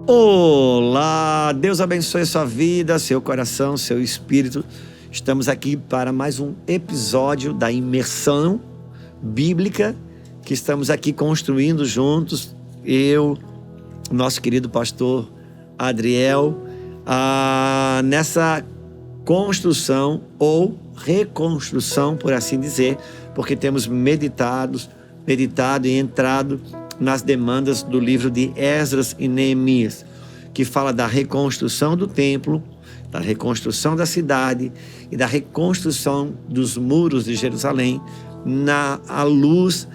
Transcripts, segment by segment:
Olá, Deus abençoe a sua vida, seu coração, seu espírito. Estamos aqui para mais um episódio da imersão bíblica que estamos aqui construindo juntos, eu, nosso querido pastor Adriel, nessa construção ou reconstrução, por assim dizer, porque temos meditado e entrado nas demandas do livro de Esdras e Neemias, que fala da reconstrução do templo, da reconstrução da cidade e da reconstrução dos muros de Jerusalém à luz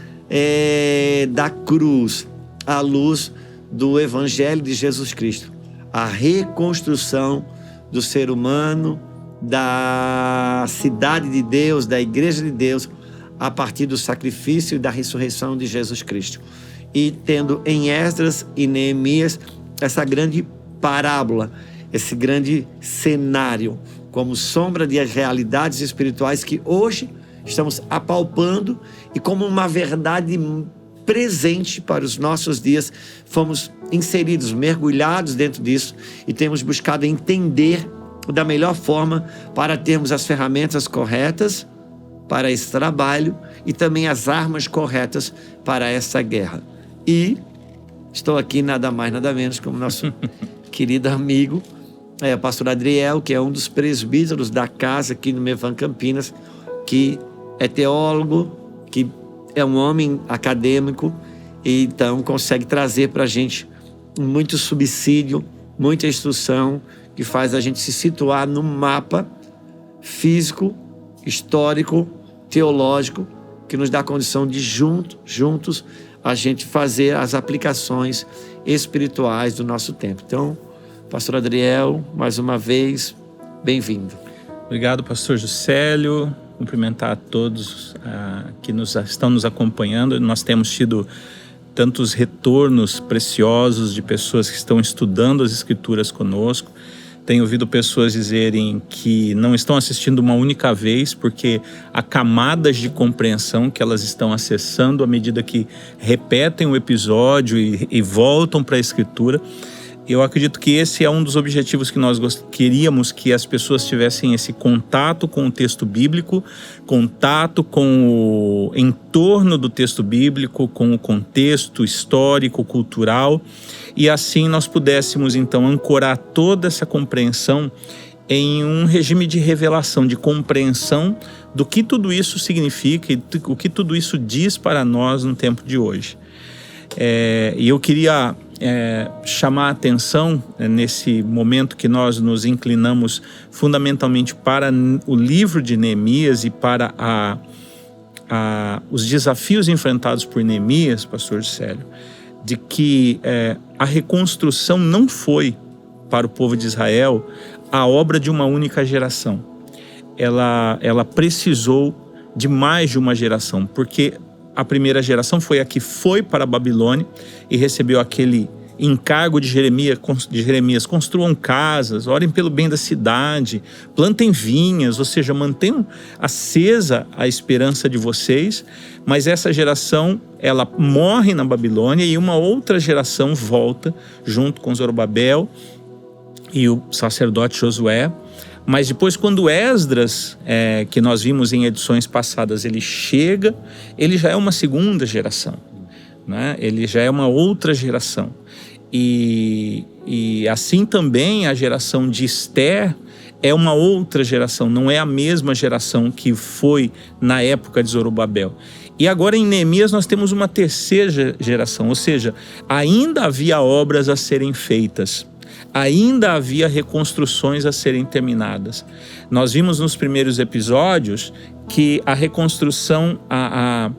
da cruz, à luz do Evangelho de Jesus Cristo. A reconstrução do ser humano, da cidade de Deus, da igreja de Deus, a partir do sacrifício e da ressurreição de Jesus Cristo. E tendo em Esdras e Neemias essa grande parábola, esse grande cenário, como sombra de realidades espirituais que hoje estamos apalpando e como uma verdade presente para os nossos dias, fomos inseridos, mergulhados dentro disso e temos buscado entender da melhor forma para termos as ferramentas corretas para esse trabalho e também as armas corretas para essa guerra. E estou aqui nada mais, nada menos como nosso querido amigo, pastor Adriel, que é um dos presbíteros da casa aqui no Mevan Campinas, que é teólogo, que é um homem acadêmico e então consegue trazer para a gente muito subsídio, muita instrução, que faz a gente se situar num mapa físico, histórico, teológico, que nos dá a condição de juntos a gente fazer as aplicações espirituais do nosso tempo. Então, pastor Adriel, mais uma vez, bem-vindo. Obrigado, pastor Juscelio. Cumprimentar a todos que estão nos acompanhando. Nós temos tido tantos retornos preciosos de pessoas que estão estudando as Escrituras conosco. Tenho ouvido pessoas dizerem que não estão assistindo uma única vez, porque há camadas de compreensão que elas estão acessando à medida que repetem o episódio e voltam para a Escritura. Eu acredito que esse é um dos objetivos que nós queríamos, que as pessoas tivessem esse contato com o texto bíblico, contato com o entorno do texto bíblico, com o contexto histórico, cultural, e assim nós pudéssemos então ancorar toda essa compreensão em um regime de revelação, de compreensão do que tudo isso significa e o que tudo isso diz para nós no tempo de hoje. E eu queria chamar a atenção nesse momento que nós nos inclinamos fundamentalmente para o livro de Neemias e para os desafios enfrentados por Neemias, pastor Célio, de que a reconstrução não foi para o povo de Israel a obra de uma única geração. Ela precisou de mais de uma geração, porque a primeira geração foi a que foi para a Babilônia e recebeu aquele encargo de Jeremias: construam casas, orem pelo bem da cidade, plantem vinhas, ou seja, mantenham acesa a esperança de vocês. Mas essa geração, ela morre na Babilônia e uma outra geração volta junto com Zorobabel e o sacerdote Josué. Mas depois, quando Esdras, que nós vimos em edições passadas, ele chega, ele já é uma segunda geração, né? Ele já é uma outra geração. E assim também a geração de Esther é uma outra geração, não é a mesma geração que foi na época de Zorobabel. E agora em Neemias nós temos uma terceira geração, ou seja, ainda havia obras a serem feitas. Ainda havia reconstruções a serem terminadas. Nós vimos nos primeiros episódios que a reconstrução, a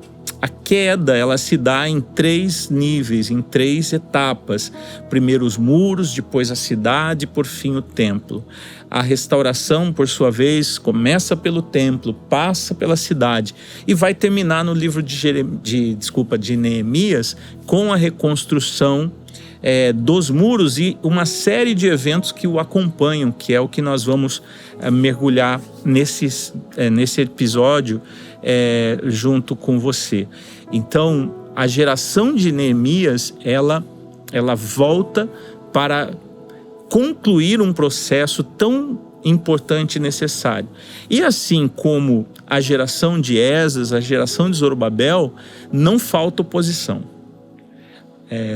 queda, ela se dá em 3 níveis, em 3 etapas. Primeiro os muros, depois a cidade, por fim o templo. A restauração, por sua vez, começa pelo templo, passa pela cidade e vai terminar no livro de Neemias com a reconstrução dos muros e uma série de eventos que o acompanham, que é o que nós vamos mergulhar nesse episódio junto com você. Então, a geração de Neemias, ela volta para concluir um processo tão importante e necessário. E assim como a geração de Esdras, a geração de Zorobabel, não falta oposição.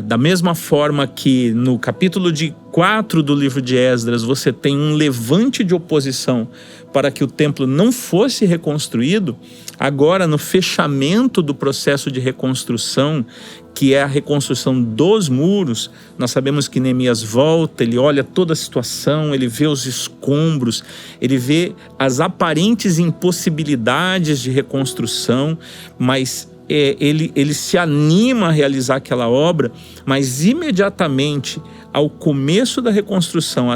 Da mesma forma que no capítulo 4 do livro de Esdras você tem um levante de oposição para que o templo não fosse reconstruído, agora no fechamento do processo de reconstrução, que é a reconstrução dos muros, nós sabemos que Neemias volta, ele olha toda a situação, ele vê os escombros, ele vê as aparentes impossibilidades de reconstrução, mas ele se anima a realizar aquela obra, mas imediatamente ao começo da reconstrução,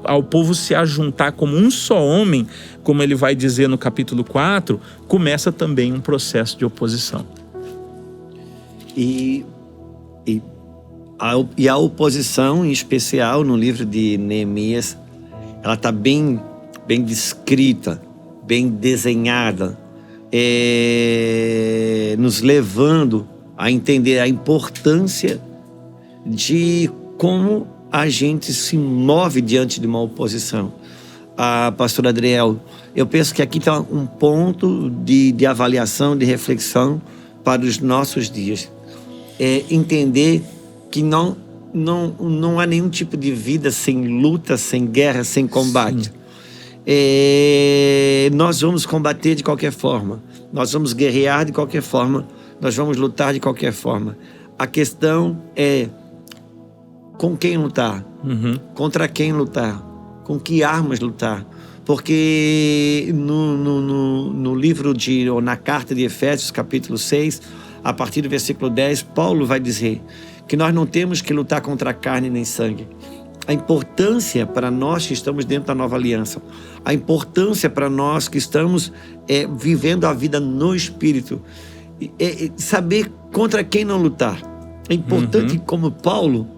ao povo se ajuntar como um só homem, como ele vai dizer no capítulo 4, começa também um processo de oposição. E a oposição, em especial no livro de Neemias, ela está bem descrita, bem desenhada, nos levando a entender a importância de como a gente se move diante de uma oposição. Pastor Adriel, eu penso que aqui está um ponto de avaliação, de reflexão para os nossos dias. Entender que não há nenhum tipo de vida sem luta, sem guerra, sem combate. Nós vamos combater de qualquer forma, nós vamos guerrear de qualquer forma, nós vamos lutar de qualquer forma. A questão é com quem lutar, contra quem lutar, com que armas lutar. Porque no livro ou na carta de Efésios, capítulo 6, a partir do versículo 10, Paulo vai dizer que nós não temos que lutar contra carne nem sangue. A importância para nós que estamos dentro da nova aliança, a importância para nós que estamos vivendo a vida no Espírito, saber contra quem não lutar. É importante como Paulo,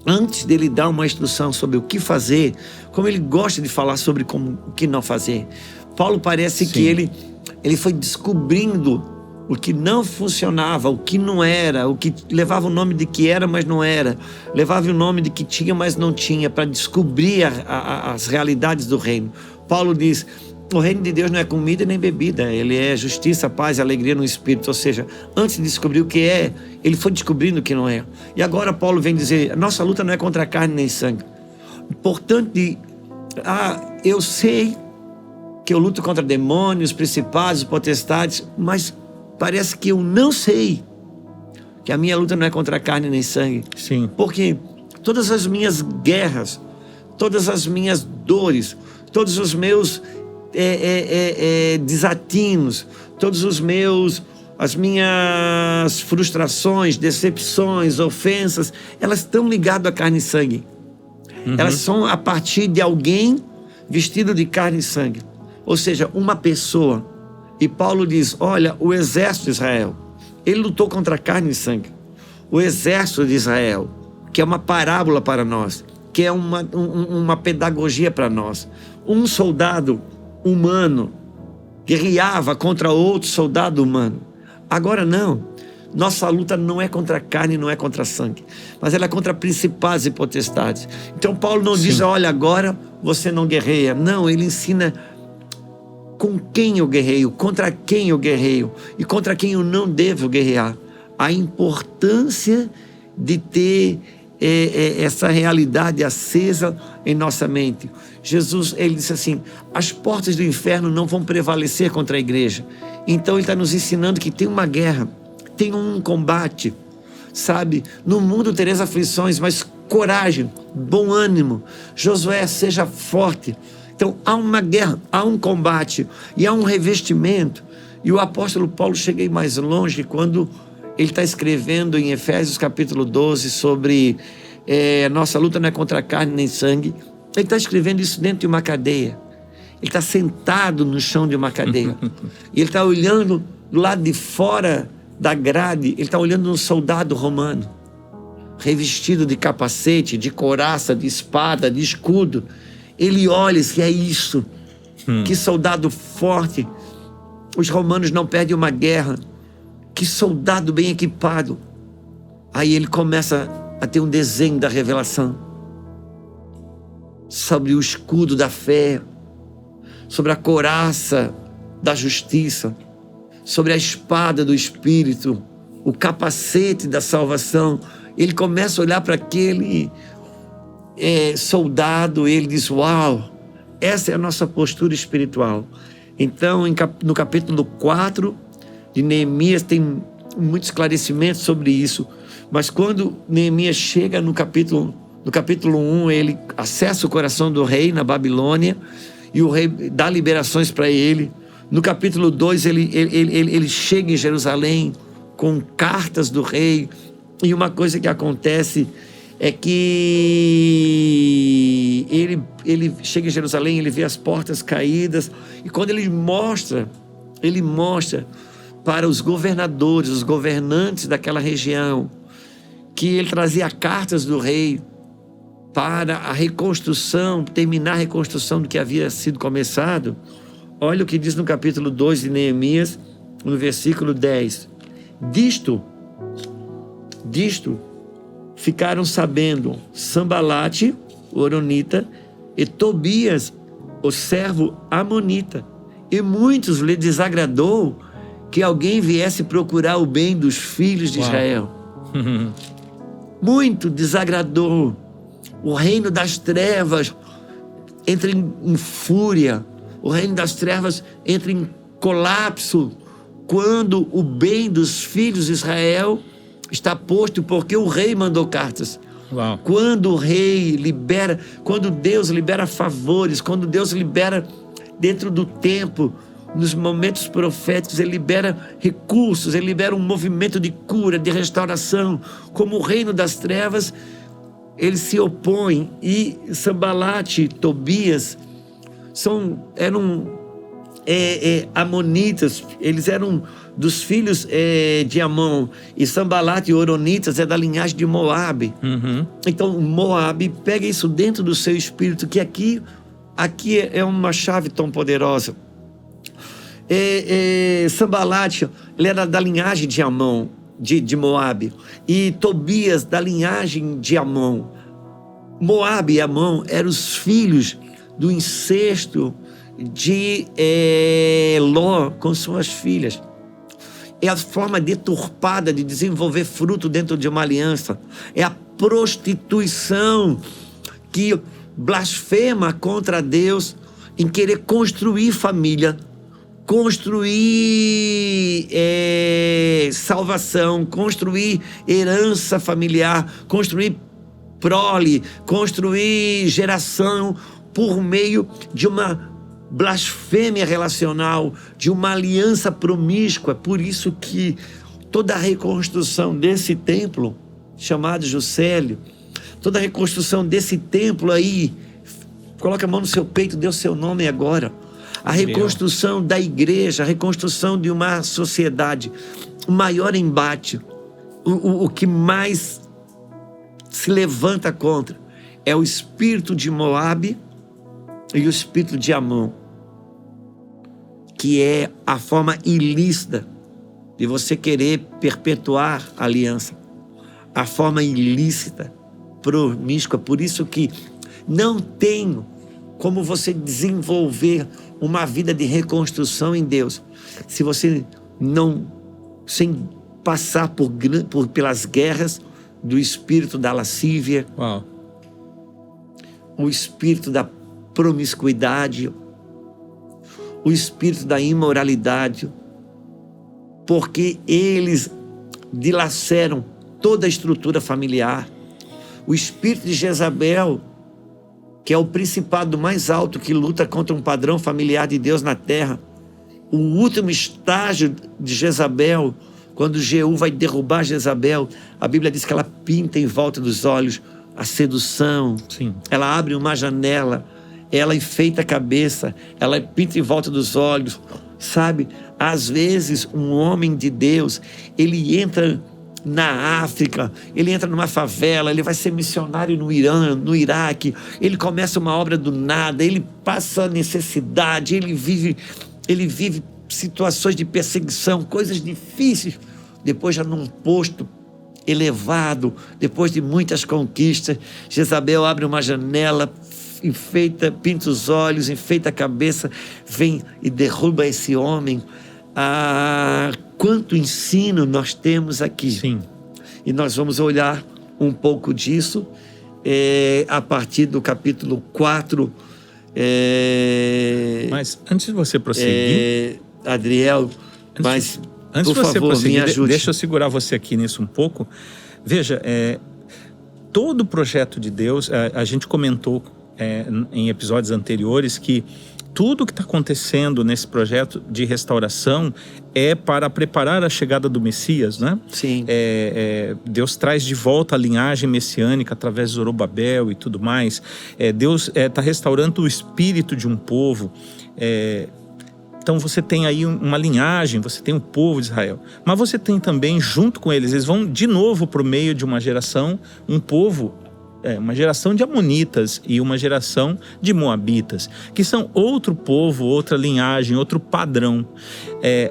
antes dele dar uma instrução sobre o que fazer, como ele gosta de falar sobre o que não fazer. Paulo parece que ele foi descobrindo o que não funcionava, o que não era, o que levava o nome de que era, mas não era, levava o nome de que tinha, mas não tinha, para descobrir as realidades do reino. Paulo diz: o reino de Deus não é comida nem bebida, ele é justiça, paz e alegria no Espírito. Ou seja, antes de descobrir o que é, ele foi descobrindo o que não é. E agora Paulo vem dizer: a nossa luta não é contra carne nem sangue. Importante, eu sei que eu luto contra demônios, principados, potestades, mas parece que eu não sei que a minha luta não é contra carne nem sangue. Sim. Porque todas as minhas guerras, todas as minhas dores, todos os meus desatinos, as minhas frustrações, decepções, ofensas, elas estão ligadas a carne e sangue. Elas são a partir de alguém vestido de carne e sangue. Ou seja, uma pessoa. E Paulo diz: olha, o exército de Israel, ele lutou contra carne e sangue. O exército de Israel, que é uma parábola para nós, que é uma pedagogia para nós. Um soldado humano guerreava contra outro soldado humano. Agora não. Nossa luta não é contra carne, não é contra sangue, mas ela é contra principados e potestades. Então Paulo não diz: olha, agora você não guerreia. Não, ele ensina com quem eu guerreio, contra quem eu guerreio e contra quem eu não devo guerrear. A importância de ter essa realidade acesa em nossa mente. Jesus, ele disse assim: as portas do inferno não vão prevalecer contra a igreja. Então ele está nos ensinando que tem uma guerra, tem um combate, sabe? No mundo tereis aflições, mas coragem, bom ânimo. Josué, seja forte. Então há uma guerra, há um combate e há um revestimento. E o apóstolo Paulo chega mais longe quando ele está escrevendo em Efésios capítulo 12 sobre nossa luta não é contra carne nem sangue. Ele está escrevendo isso dentro de uma cadeia. Ele está sentado no chão de uma cadeia. E ele está olhando do lado de fora da grade, ele está olhando um soldado romano, revestido de capacete, de couraça, de espada, de escudo. Ele olha e diz: é isso. Que soldado forte. Os romanos não perdem uma guerra. Que soldado bem equipado. Aí ele começa a ter um desenho da revelação sobre o escudo da fé, sobre a couraça da justiça, sobre a espada do Espírito, o capacete da salvação. Ele começa a olhar para aquele soldado, ele diz: uau, essa é a nossa postura espiritual. Então, no capítulo 4 de Neemias tem muito esclarecimento sobre isso, mas quando Neemias chega no capítulo 1, ele acessa o coração do rei na Babilônia, e o rei dá liberações para ele. No capítulo 2, ele chega em Jerusalém com cartas do rei, e uma coisa que acontece é que ele chega em Jerusalém, ele vê as portas caídas, e quando ele mostra para os governadores, os governantes daquela região, que ele trazia cartas do rei para a reconstrução, terminar a reconstrução do que havia sido começado. Olha o que diz no capítulo 2 de Neemias, no versículo 10. Disto ficaram sabendo Sambalate, o horonita, e Tobias, o servo amonita. E muitos lhe desagradou que alguém viesse procurar o bem dos filhos de Israel. Muito desagradou. O reino das trevas entra em fúria. O reino das trevas entra em colapso quando o bem dos filhos de Israel está posto, porque o rei mandou cartas. Uau. Quando o rei libera, quando Deus libera favores, quando Deus libera dentro do tempo, nos momentos proféticos, ele libera recursos, ele libera um movimento de cura, de restauração. Como o reino das trevas, ele se opõe. E Sambalate, Tobias eram amonitas, eles eram dos filhos de Amon, e Sambalate e Oronitas é da linhagem de Moabe. Então Moabe pega isso dentro do seu espírito, que aqui é uma chave tão poderosa. Sambalate, ele era da linhagem de Amon, de Moabe, e Tobias da linhagem de Amon. Moabe e Amon eram os filhos do incesto de Ló com suas filhas. É a forma deturpada de desenvolver fruto dentro de uma aliança. É a prostituição que blasfema contra Deus em querer construir família, construir salvação, construir herança familiar, construir prole, construir geração por meio de uma blasfêmia relacional, de uma aliança promíscua. Por isso que toda a reconstrução desse templo, chamado Juscelio, toda a reconstrução desse templo aí, coloca a mão no seu peito, dê o seu nome agora. A reconstrução da igreja, a reconstrução de uma sociedade, o maior embate, o que mais se levanta contra, é o espírito de Moabe e o espírito de Amon, que é a forma ilícita de você querer perpetuar a aliança, a forma ilícita, promíscua. Por isso que não tem como você desenvolver uma vida de reconstrução em Deus se você não, sem passar pelas guerras do espírito da lascívia, o espírito da promiscuidade, o espírito da imoralidade, porque eles dilaceram toda a estrutura familiar. O espírito de Jezabel, que é o principado mais alto que luta contra um padrão familiar de Deus na terra. O último estágio de Jezabel, quando Jeú vai derrubar Jezabel, a Bíblia diz que ela pinta em volta dos olhos a sedução. Sim. Ela abre uma janela, ela enfeita a cabeça, ela pinta em volta dos olhos. Sabe, às vezes um homem de Deus, ele entra na África, ele entra numa favela, ele vai ser missionário no Irã, no Iraque, ele começa uma obra do nada, ele passa necessidade, ele vive situações de perseguição, coisas difíceis. Depois, já num posto elevado, depois de muitas conquistas, Jezabel abre uma janela, enfeita, pinta os olhos, enfeita a cabeça, vem e derruba esse homem. Quanto ensino nós temos aqui. Sim. E nós vamos olhar um pouco disso a partir do capítulo 4. Mas antes de você prosseguir... Adriel, Antes por de você favor, prosseguir, me ajude. deixa eu segurar você aqui nisso um pouco. Veja, todo o projeto de Deus, a gente comentou em episódios anteriores que tudo que está acontecendo nesse projeto de restauração é para preparar a chegada do Messias, né? Sim. Deus traz de volta a linhagem messiânica através de Zorobabel e tudo mais. Deus está restaurando o espírito de um povo. Então você tem aí uma linhagem, você tem o povo de Israel. Mas você tem também, junto com eles vão de novo para o meio de uma geração, um povo, uma geração de amonitas e uma geração de moabitas, que são outro povo, outra linhagem, outro padrão.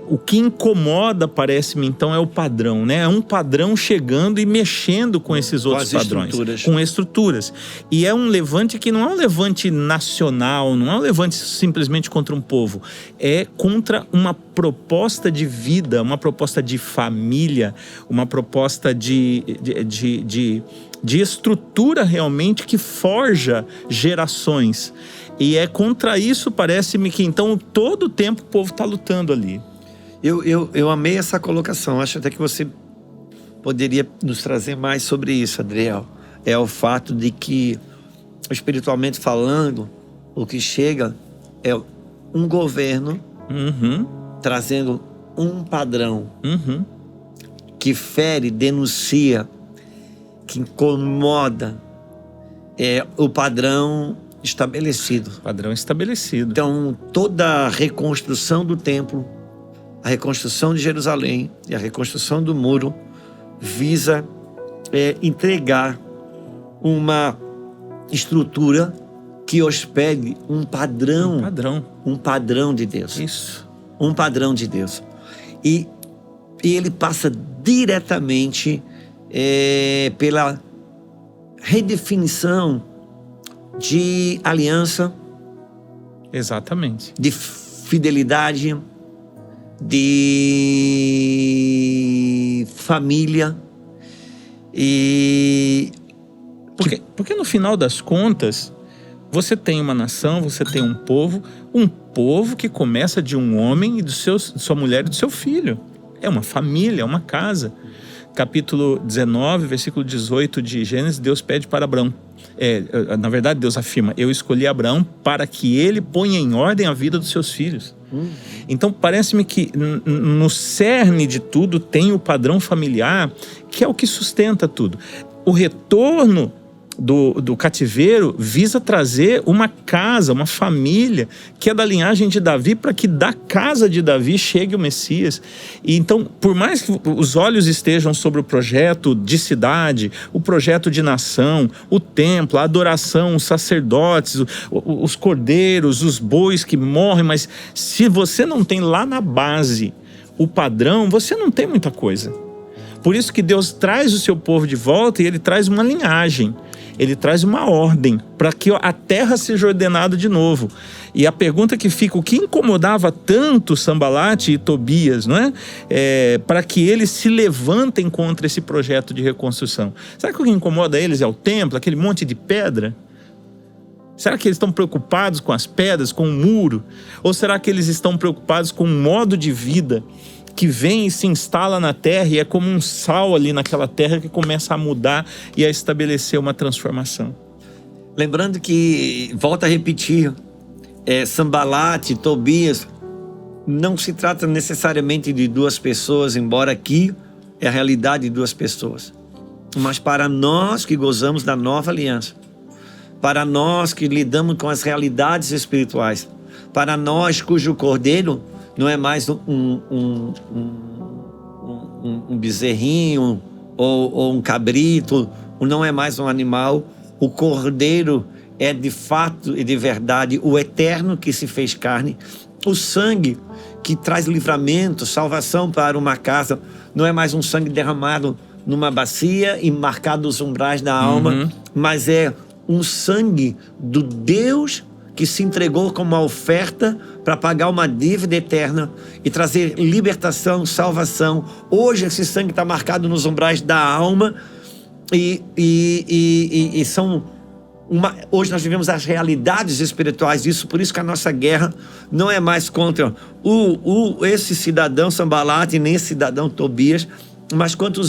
O que incomoda, parece-me, então, é o padrão, né? É um padrão chegando e mexendo com esses outros padrões. Com estruturas. E é um levante que não é um levante nacional, não é um levante simplesmente contra um povo. É contra uma proposta de vida, uma proposta de família, uma proposta de estrutura realmente que forja gerações. E é contra isso, parece-me, que então todo o tempo o povo está lutando ali. Eu amei essa colocação. Acho até que você poderia nos trazer mais sobre isso, Adriel. É o fato de que, espiritualmente falando, o que chega é um governo trazendo um padrão que fere, denuncia, que incomoda o padrão estabelecido. Padrão estabelecido. Então, toda a reconstrução do templo, a reconstrução de Jerusalém e a reconstrução do muro visa entregar uma estrutura que hospede um padrão. Um padrão de Deus. Isso. Um padrão de Deus. E ele passa diretamente pela redefinição de aliança, exatamente, de fidelidade, de família. E porque no final das contas você tem uma nação, você tem um povo que começa de um homem e de sua mulher e do seu filho. É uma família, é uma casa. Capítulo 19, versículo 18 de Gênesis, Deus pede para Abraão. Na verdade, Deus afirma: eu escolhi Abraão para que ele ponha em ordem a vida dos seus filhos. Então, parece-me que no cerne de tudo tem o padrão familiar, que é o que sustenta tudo. O retorno do cativeiro visa trazer uma casa, uma família que é da linhagem de Davi, para que da casa de Davi chegue o Messias. E então, por mais que os olhos estejam sobre o projeto de cidade, o projeto de nação, o templo, a adoração, os sacerdotes, os cordeiros, os bois que morrem, mas se você não tem lá na base o padrão, você não tem muita coisa. Por isso que Deus traz o seu povo de volta e ele traz uma linhagem. Ele traz uma ordem para que a terra seja ordenada de novo. E a pergunta que fica: o que incomodava tanto Sambalate e Tobias, não é? Para que eles se levantem contra esse projeto de reconstrução? Será que o que incomoda eles é o templo, aquele monte de pedra? Será que eles estão preocupados com as pedras, com o muro? Ou será que eles estão preocupados com um modo de vida que vem e se instala na terra e é como um sal ali naquela terra que começa a mudar e a estabelecer uma transformação? Lembrando que, volta a repetir, Sambalate, Tobias, não se trata necessariamente de duas pessoas, embora aqui é a realidade de duas pessoas. Mas para nós que gozamos da nova aliança, para nós que lidamos com as realidades espirituais, para nós cujo cordeiro não é mais um bezerrinho ou um cabrito, não é mais um animal. O cordeiro é de fato e de verdade o eterno que se fez carne. O sangue que traz livramento, salvação para uma casa, não é mais um sangue derramado numa bacia e marcado os umbrais da alma, mas é um sangue do Deus que se entregou como uma oferta para pagar uma dívida eterna e trazer libertação, salvação. Hoje esse sangue está marcado nos umbrais da alma e são hoje nós vivemos as realidades espirituais disso, por isso que a nossa guerra não é mais contra esse cidadão Sanbalate nem esse cidadão Tobias, mas contra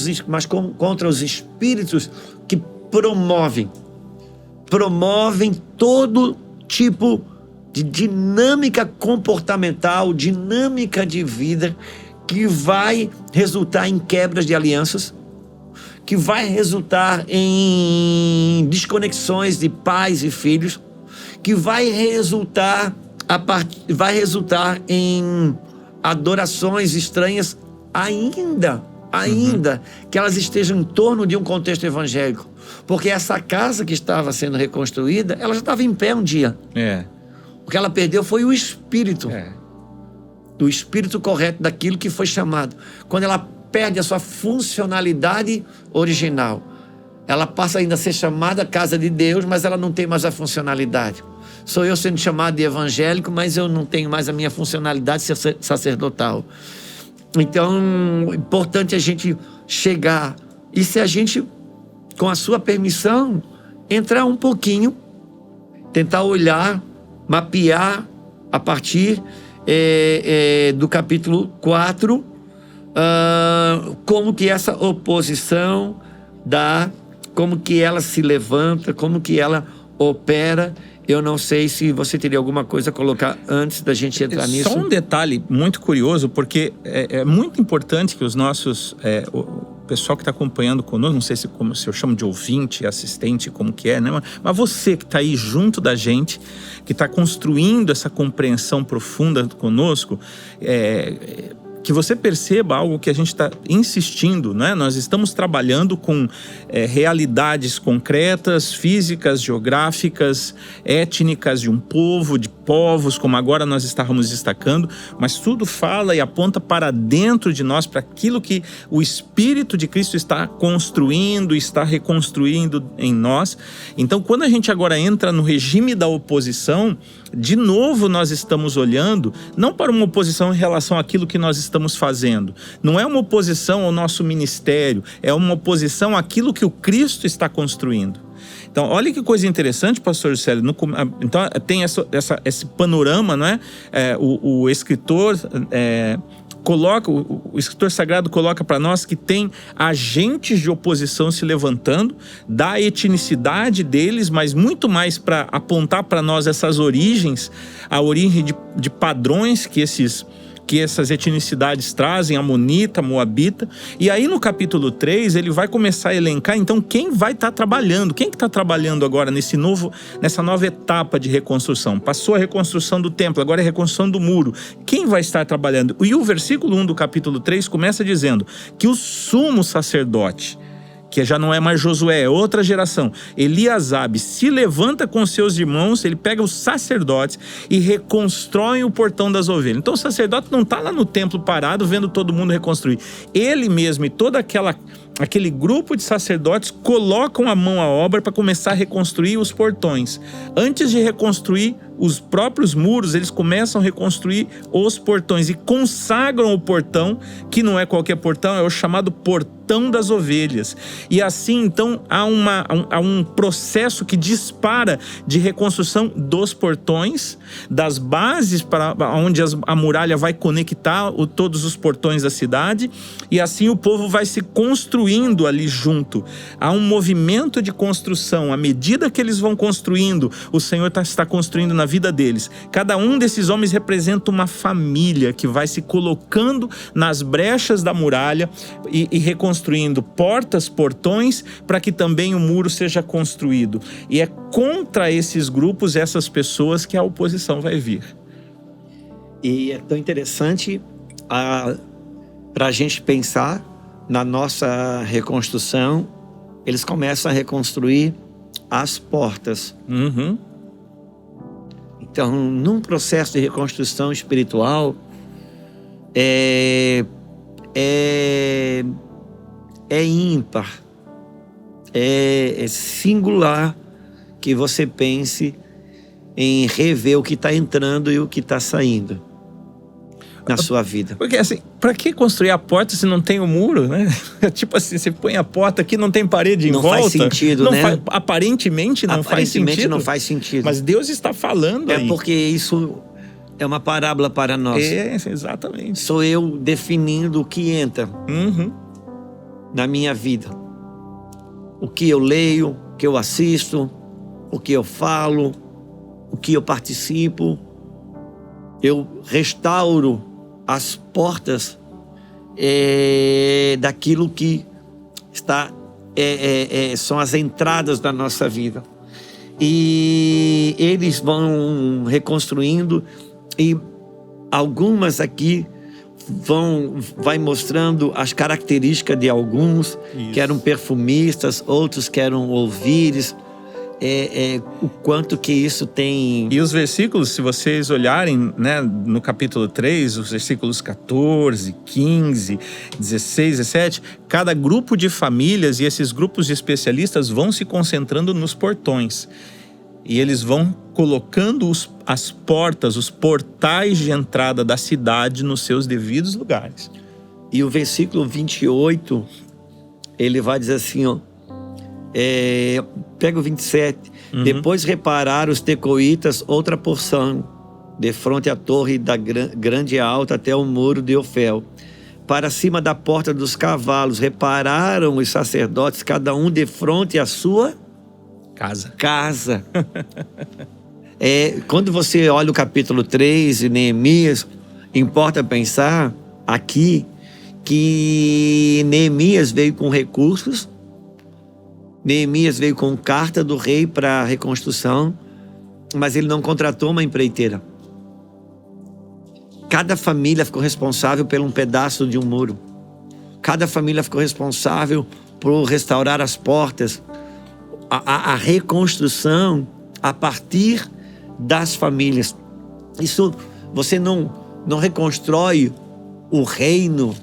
os espíritos que promovem todo tipo de dinâmica comportamental, dinâmica de vida, que vai resultar em quebras de alianças, que vai resultar em desconexões de pais e filhos, que vai resultar em adorações estranhas ainda que elas estejam em torno de um contexto evangélico. Porque essa casa que estava sendo reconstruída, ela já estava em pé um dia. O que ela perdeu foi o espírito. O espírito correto daquilo que foi chamado. Quando ela perde a sua funcionalidade original, ela passa ainda a ser chamada casa de Deus, mas ela não tem mais a funcionalidade. Sou eu sendo chamado de evangélico, mas eu não tenho mais a minha funcionalidade sacerdotal. Então, é importante a gente chegar, e se a gente, com a sua permissão, entrar um pouquinho, tentar olhar, mapear a partir do capítulo 4, como que essa oposição como que ela se levanta, como que ela opera. Eu não sei se você teria alguma coisa a colocar antes da gente entrar nisso. Só um detalhe muito curioso, porque é muito importante que os nossos... o pessoal que está acompanhando conosco, não sei se eu chamo de ouvinte, assistente, como que é, né? Mas você que está aí junto da gente, que está construindo essa compreensão profunda conosco, que você perceba algo que a gente está insistindo, né? Nós estamos trabalhando com realidades concretas, físicas, geográficas, étnicas de um povo, de povos, como agora nós estávamos destacando, mas tudo fala e aponta para dentro de nós, para aquilo que o Espírito de Cristo está construindo, está reconstruindo em nós. Então, quando a gente agora entra no regime da oposição, de novo nós estamos olhando, não para uma oposição em relação àquilo que nós estamos fazendo. Não é uma oposição ao nosso ministério, é uma oposição àquilo que o Cristo está construindo. Então, olha que coisa interessante, pastor Célio. Então, tem esse panorama, não é? O escritor... o escritor sagrado coloca para nós que tem agentes de oposição se levantando, da etnicidade deles, mas muito mais para apontar para nós essas origens, a origem de padrões que essas etnicidades trazem, amonita, moabita. E aí no capítulo 3 ele vai começar a elencar então quem vai estar trabalhando, quem que está trabalhando agora nessa nova etapa de reconstrução. Passou a reconstrução do templo, agora é a reconstrução do muro. Quem vai estar trabalhando? E o versículo 1 do capítulo 3 começa dizendo que o sumo sacerdote, que já não é mais Josué, é outra geração, Eliasabe, se levanta com seus irmãos, ele pega os sacerdotes e reconstrói o portão das ovelhas. Então o sacerdote não está lá no templo parado vendo todo mundo reconstruir. Ele mesmo e todo aquele grupo de sacerdotes colocam a mão à obra para começar a reconstruir os portões. Antes de reconstruir os próprios muros, eles começam a reconstruir os portões e consagram o portão, que não é qualquer portão, é o chamado portão das ovelhas. E assim, então, há um processo que dispara de reconstrução dos portões, das bases para onde a muralha vai conectar todos os portões da cidade, e assim o povo vai se construindo ali junto. Há um movimento de construção. À medida que eles vão construindo, o Senhor está construindo na vida deles. Cada um desses homens representa uma família que vai se colocando nas brechas da muralha e reconstruindo portas, portões, para que também o muro seja construído. E é contra esses grupos, essas pessoas, que a oposição vai vir. E é tão interessante para a gente pensar na nossa reconstrução. Eles começam a reconstruir as portas. Então, num processo de reconstrução espiritual, é é ímpar, é singular que você pense em rever o que está entrando e o que está saindo na sua vida. Porque assim, para que construir a porta se não tem o muro, né? Tipo assim, você põe a porta aqui, não tem parede em volta. Não faz sentido, né? Aparentemente não faz sentido. Aparentemente não faz sentido. Mas Deus está falando aí. É porque isso é uma parábola para nós. É, exatamente. Sou eu definindo o que entra na minha vida. O que eu leio, o que eu assisto, o que eu falo, o que eu participo. Eu restauro as portas daquilo que está são as entradas da nossa vida. E eles vão reconstruindo, e algumas aqui vai mostrando as características de alguns. Isso. Que eram perfumistas, outros que eram ouvires. O quanto que isso tem... E os versículos, se vocês olharem, né, no capítulo 3, os versículos 14, 15, 16, 17, cada grupo de famílias e esses grupos de especialistas vão se concentrando nos portões. E eles vão colocando as portas, os portais de entrada da cidade nos seus devidos lugares. E o versículo 28, ele vai dizer assim, ó, pega o 27. Depois repararam os tecoitas outra porção, de fronte à torre da grande e alta até o muro de Ofel. Para cima da porta dos cavalos, repararam os sacerdotes, cada um de frente à sua casa. Quando você olha o capítulo 3 de Neemias, importa pensar aqui que Neemias veio com recursos. Neemias veio com carta do rei para a reconstrução, mas ele não contratou uma empreiteira. Cada família ficou responsável por um pedaço de um muro. Cada família ficou responsável por restaurar as portas. A reconstrução a partir das famílias. Isso, você não reconstrói o reino.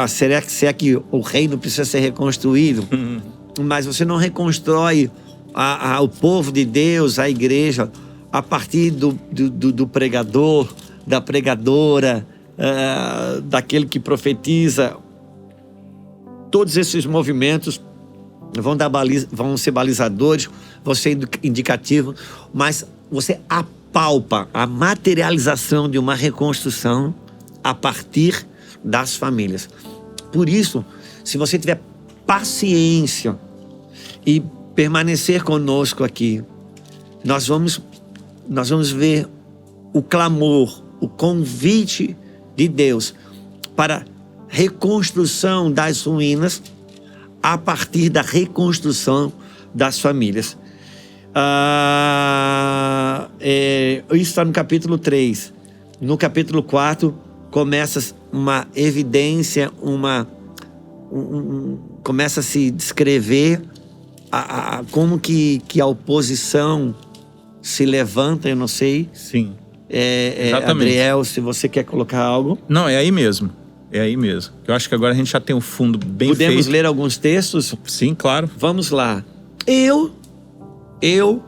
Será que o reino precisa ser reconstruído? Mas você não reconstrói o povo de Deus, a igreja, a partir do pregador, da pregadora, daquele que profetiza. Todos esses movimentos vão ser balizadores, vão ser indicativos, mas você apalpa a materialização de uma reconstrução a partir das famílias. Por isso, se você tiver paciência e permanecer conosco aqui, nós vamos ver o clamor, o convite de Deus para reconstrução das ruínas a partir da reconstrução das famílias. Isso está no capítulo 3. No capítulo 4, começa uma evidência, começa a se descrever como que a oposição se levanta, eu não sei. Sim, exatamente. Adriel, se você quer colocar algo. Não, é aí mesmo. É aí mesmo. Eu acho que agora a gente já tem um fundo bem feito. Podemos ler alguns textos? Sim, claro. Vamos lá. Eu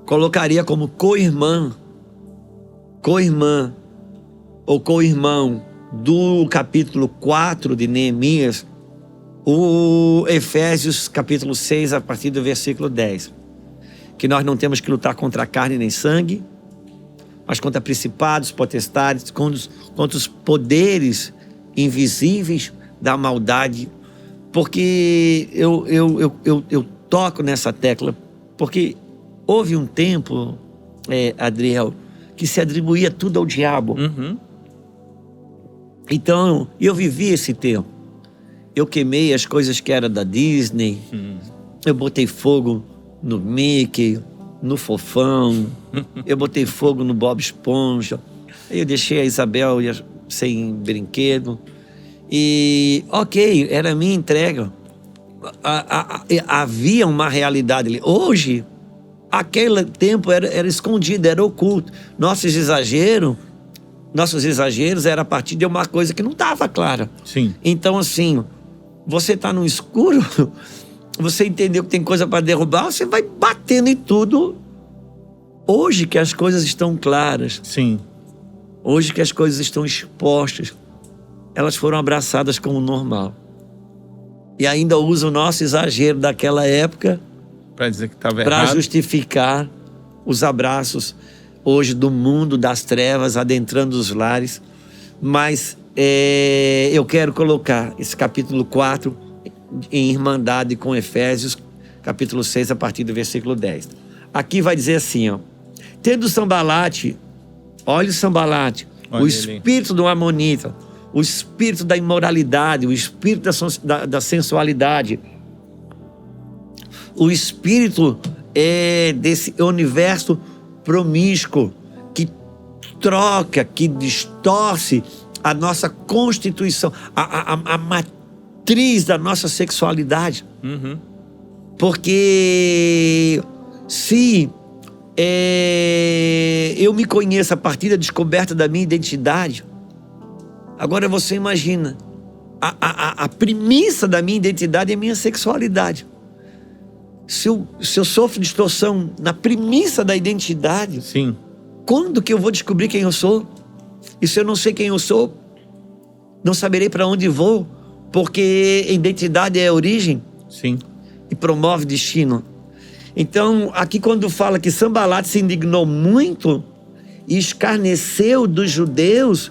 colocaria como co-irmã ou co-irmão do capítulo 4 de Neemias, o Efésios capítulo 6, a partir do versículo 10. Que nós não temos que lutar contra carne nem sangue, mas contra principados, potestades, contra os poderes invisíveis da maldade. Porque eu toco nessa tecla, porque houve um tempo, Adriel, que se atribuía tudo ao diabo. Então, eu vivi esse tempo. Eu queimei as coisas que eram da Disney, eu botei fogo no Mickey, no Fofão, eu botei fogo no Bob Esponja, eu deixei a Isabel sem brinquedo. E, ok, era a minha entrega. Havia uma realidade ali. Hoje, aquele tempo era escondido, era oculto. Nossos exageros eram a partir de uma coisa que não estava clara. Sim. Então, assim, você está no escuro, você entendeu que tem coisa para derrubar, você vai batendo em tudo. Hoje que as coisas estão claras, Sim. hoje que as coisas estão expostas, elas foram abraçadas como normal. E ainda usa o nosso exagero daquela época Para dizer que estava para errado. justificar os abraços hoje do mundo das trevas adentrando os lares. Mas eu quero colocar esse capítulo 4 em irmandade com Efésios, capítulo 6, a partir do versículo 10. Aqui vai dizer assim, ó: tendo Sambalate, olha o Sambalate, Olha o ele. espírito do Amonita, o espírito da imoralidade, o espírito da sensualidade, o espírito desse universo promíscuo que troca, que distorce a nossa constituição, a matriz da nossa sexualidade. Uhum. Porque se eu me conheço a partir da descoberta da minha identidade, agora você imagina, a premissa da minha identidade é a minha sexualidade. Se eu sofro distorção na premissa da identidade, Sim. quando que eu vou descobrir quem eu sou? E se eu não sei quem eu sou, não saberei para onde vou, porque identidade é origem Sim. e promove destino. Então, aqui quando fala que Sambalate se indignou muito e escarneceu dos judeus,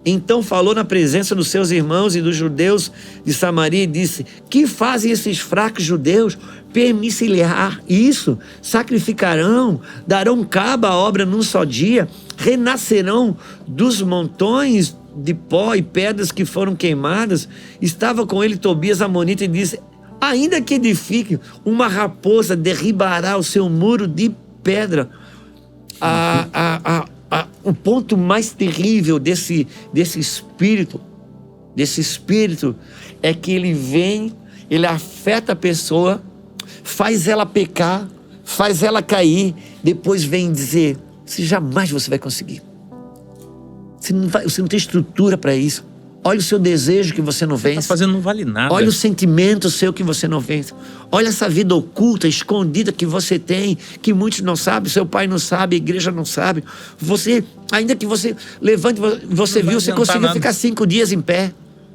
então falou na presença dos seus irmãos e dos judeus de Samaria e disse: que fazem esses fracos judeus? Permitir-lhe-á isso? Sacrificarão, darão cabo à obra num só dia, renascerão dos montões de pó e pedras que foram queimadas. Estava com ele Tobias Amonita e disse: ainda que edifique, uma raposa derribará o seu muro de pedra. O ponto mais terrível desse espírito é que ele vem, ele afeta a pessoa, faz ela pecar, faz ela cair, depois vem dizer: jamais você vai conseguir. Você não tem estrutura para isso. Olha o seu desejo que você não vence. Tá fazendo não vale nada. Olha o sentimento seu que você não vence. Olha essa vida oculta, escondida que você tem, que muitos não sabem, seu pai não sabe, a igreja não sabe. Você, ainda que você levante, você viu, você conseguiu ficar 5 dias em pé.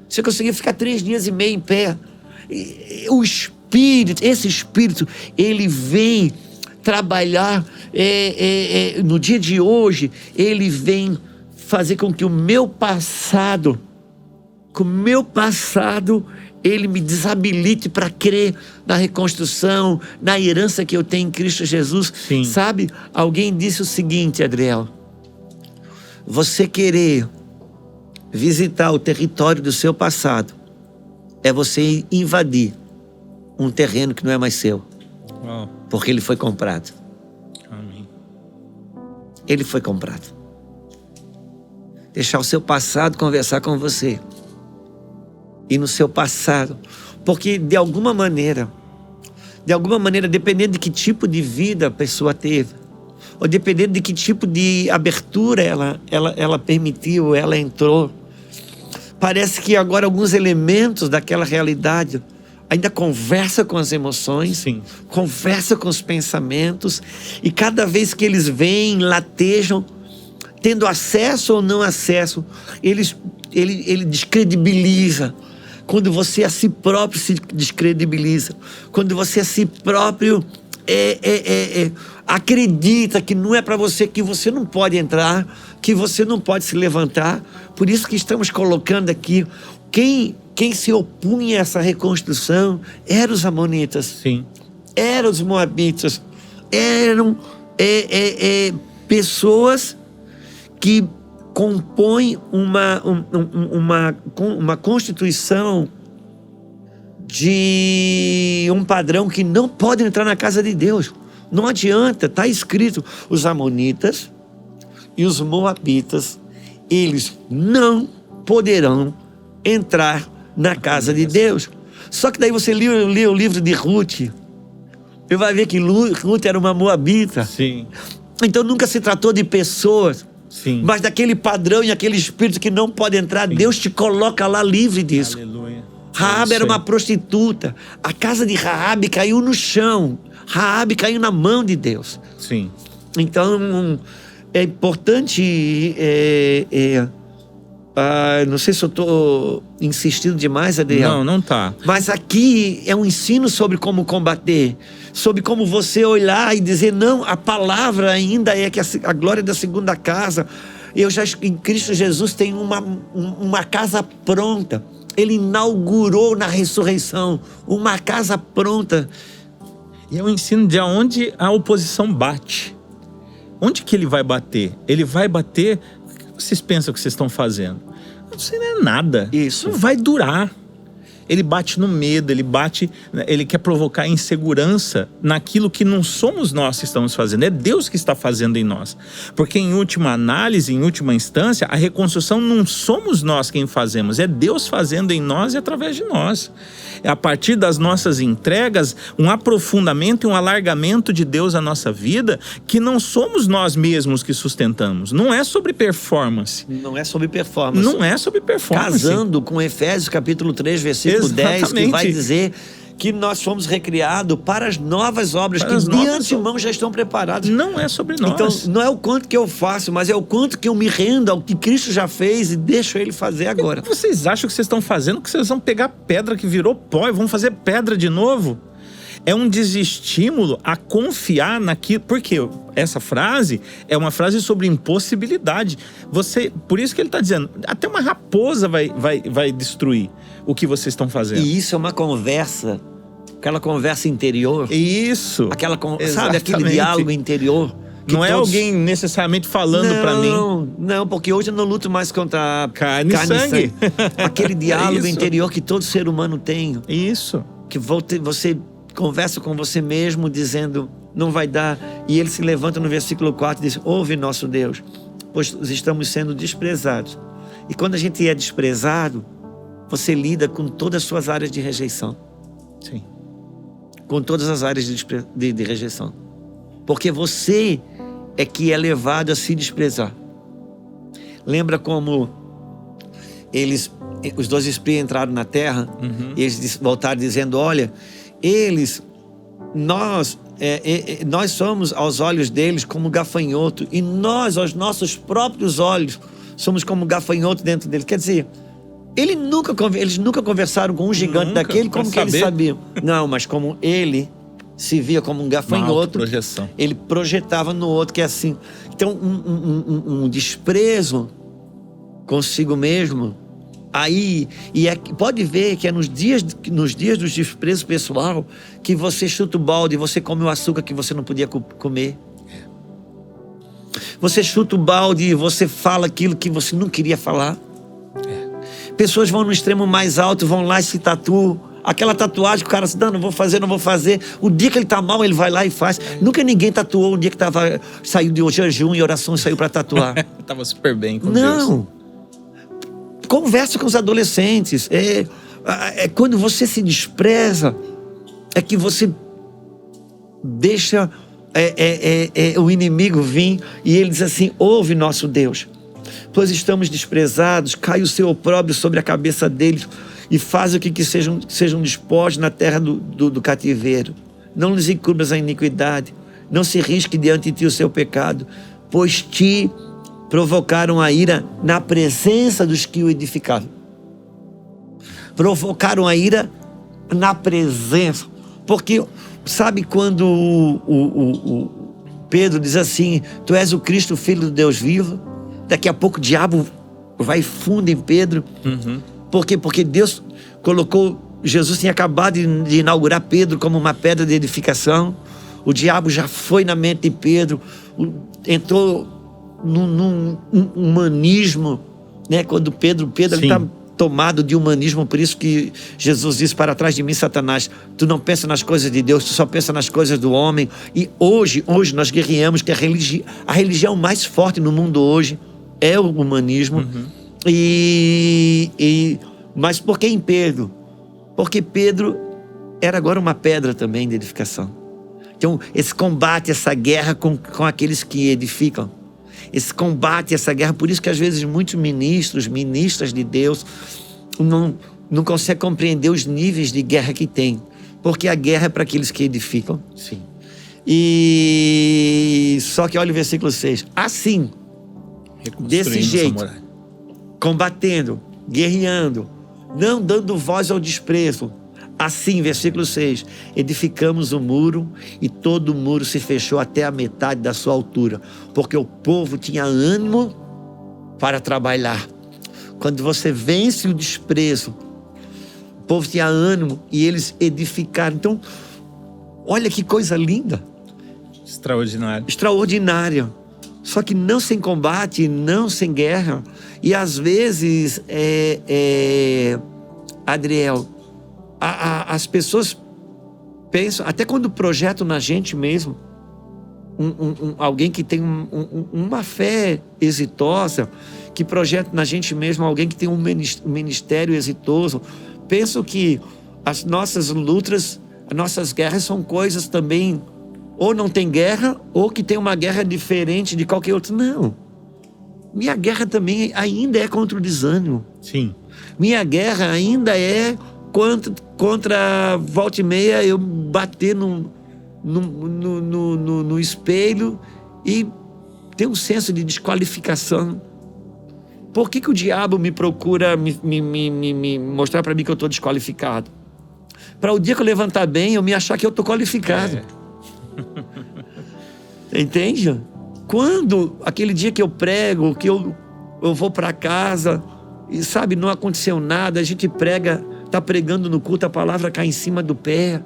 Você conseguiu ficar 3 dias e meio em pé. O espírito, esse espírito, ele vem trabalhar no dia de hoje, ele vem fazer com que o meu passado, ele me desabilite para crer na reconstrução, na herança que eu tenho em Cristo Jesus. Sim. Sabe? Alguém disse o seguinte, Adriel: você querer visitar o território do seu passado é você invadir um terreno que não é mais seu. Uau. Porque ele foi comprado. Amém. Ele foi comprado. Deixar o seu passado conversar com você. E no seu passado. Porque de alguma maneira, dependendo de que tipo de vida a pessoa teve, ou dependendo de que tipo de abertura ela permitiu, ela entrou, parece que agora alguns elementos daquela realidade ainda conversa com as emoções, Sim. conversa com os pensamentos, e cada vez que eles vêm, latejam, tendo acesso ou não acesso, ele descredibiliza. Quando você a si próprio se descredibiliza, quando você a si próprio acredita que não é para você, que você não pode entrar, que você não pode se levantar. Por isso que estamos colocando aqui, quem se opunha a essa reconstrução eram os amonitas, Sim. eram os moabitas, eram pessoas que compõem uma constituição de um padrão que não pode entrar na casa de Deus. Não adianta, está escrito: os amonitas e os moabitas, eles não poderão entrar na casa de Deus. Só que daí você lê o livro de Ruth, e vai ver que Ruth era uma moabita. Sim. Então nunca se tratou de pessoas, Sim. mas daquele padrão e aquele espírito que não pode entrar. Sim. Deus te coloca lá livre disso. Aleluia. Raabe era aí. uma prostituta. A casa de Raabe caiu no chão. Raabe caiu na mão de Deus. Sim. Então, é importante... não sei se eu estou insistindo demais, Adriel. Não tá. Mas aqui é um ensino sobre como combater. Sobre como você olhar e dizer, não, a palavra ainda é que a glória da segunda casa. Em Cristo Jesus tem uma casa pronta. Ele inaugurou na ressurreição uma casa pronta. E é um ensino de onde a oposição bate. Onde que ele vai bater? Ele vai bater... O que vocês pensam que vocês estão fazendo? Isso não é nada. Isso. Não vai durar. Ele bate no medo, ele quer provocar insegurança naquilo que não somos nós que estamos fazendo, é Deus que está fazendo em nós. Porque em última análise, em última instância, a reconstrução não somos nós quem fazemos, é Deus fazendo em nós e através de nós. É a partir das nossas entregas, um aprofundamento e um alargamento de Deus à nossa vida, que não somos nós mesmos que sustentamos. Não é sobre performance. Não é sobre performance. Não é sobre performance. Casando com Efésios capítulo 3, versículo 10, que vai dizer que nós fomos recriados para as novas obras que de antemão já estão preparadas. Não é sobre nós. Então, não é o quanto que eu faço, mas é o quanto que eu me rendo ao que Cristo já fez e deixo Ele fazer agora. Vocês acham que vocês estão fazendo que vocês vão pegar pedra que virou pó e vão fazer pedra de novo? É um desestímulo a confiar naquilo. Porque essa frase é uma frase sobre impossibilidade. Por isso que ele está dizendo, até uma raposa vai destruir o que vocês estão fazendo. E isso é uma conversa, aquela conversa interior. Isso. Sabe, aquele diálogo interior. Não é alguém necessariamente falando para mim. Não, porque hoje eu não luto mais contra carne e sangue. Aquele diálogo interior que todo ser humano tem. Isso. Que você conversa com você mesmo dizendo, não vai dar. E ele se levanta no versículo 4 e diz, ouve nosso Deus, pois estamos sendo desprezados. E quando a gente é desprezado, você lida com todas as suas áreas de rejeição. Sim. Com todas as áreas de rejeição. Porque você é que é levado a se desprezar. Lembra como os 12 espias entraram na terra, e eles voltaram dizendo, olha, nós somos aos olhos deles como gafanhoto, e nós, aos nossos próprios olhos, somos como gafanhoto dentro deles. Quer dizer, eles nunca conversaram com um gigante daquele, como que eles sabiam? Não, mas como ele se via como um gafanhoto, ele projetava no outro, que é assim. Então, um desprezo consigo mesmo. Aí, pode ver que é nos dias do desprezo pessoal que você chuta o balde, você come o açúcar que você não podia comer. Você chuta o balde e você fala aquilo que você não queria falar. Pessoas vão no extremo mais alto, vão lá e se tatuam. Aquela tatuagem que o cara diz, não vou fazer. O dia que ele tá mal, ele vai lá e faz. Nunca ninguém tatuou um dia que saiu de jejum e oração e saiu para tatuar. Tava super bem com Deus. Não. Conversa com os adolescentes. Quando você se despreza, é que você deixa o inimigo vir e ele diz assim, ouve nosso Deus, pois estamos desprezados, cai o seu opróbrio sobre a cabeça deles e faz o que sejam dispostos na terra do cativeiro. Não lhes encubras a iniquidade, não se risque diante de ti o seu pecado, pois te provocaram a ira na presença dos que o edificaram. Provocaram a ira na presença. Porque, sabe quando o Pedro diz assim, tu és o Cristo, filho do Deus vivo? Daqui a pouco o diabo vai fundo em Pedro. Por quê? Porque Deus Jesus tinha acabado de inaugurar Pedro como uma pedra de edificação. O diabo já foi na mente de Pedro, entrou num humanismo, né? Quando Pedro está tomado de humanismo, por isso que Jesus disse, para trás de mim, Satanás, tu não pensa nas coisas de Deus, tu só pensa nas coisas do homem. E hoje nós guerreamos que a religião mais forte no mundo hoje é o humanismo. Mas por que em Pedro? Porque Pedro era agora uma pedra também de edificação. Então, esse combate, essa guerra com aqueles que edificam, esse combate, essa guerra, por isso que às vezes muitos ministras de Deus não consegue compreender os níveis de guerra que tem. Porque a guerra é para aqueles que edificam. Sim. E só que olha o versículo 6. Assim, desse jeito, combatendo, guerreando, não dando voz ao desprezo. Assim, versículo 6, edificamos o muro e todo o muro se fechou até a metade da sua altura, porque o povo tinha ânimo para trabalhar. Quando você vence o desprezo, o povo tinha ânimo e eles edificaram. Então, olha que coisa linda. Extraordinário. Extraordinária. Só que não sem combate, não sem guerra. E às vezes, Adriel, as pessoas pensam, até quando projetam na gente mesmo, alguém que tem uma fé exitosa, que projeta na gente mesmo alguém que tem um ministério exitoso, pensam que as nossas lutas, as nossas guerras são coisas também, ou não tem guerra, ou que tem uma guerra diferente de qualquer outra. Não. Minha guerra também ainda é contra o desânimo. Sim. Minha guerra ainda é contra volta e meia eu bater no espelho e ter um senso de desqualificação. Por que o diabo me procura me mostrar para mim que eu estou desqualificado? Para o dia que eu levantar bem, eu me achar que eu estou qualificado. Entende? Quando aquele dia que eu prego, que eu vou para casa e sabe, não aconteceu nada, a gente prega, está pregando no culto, a palavra cai em cima do pé,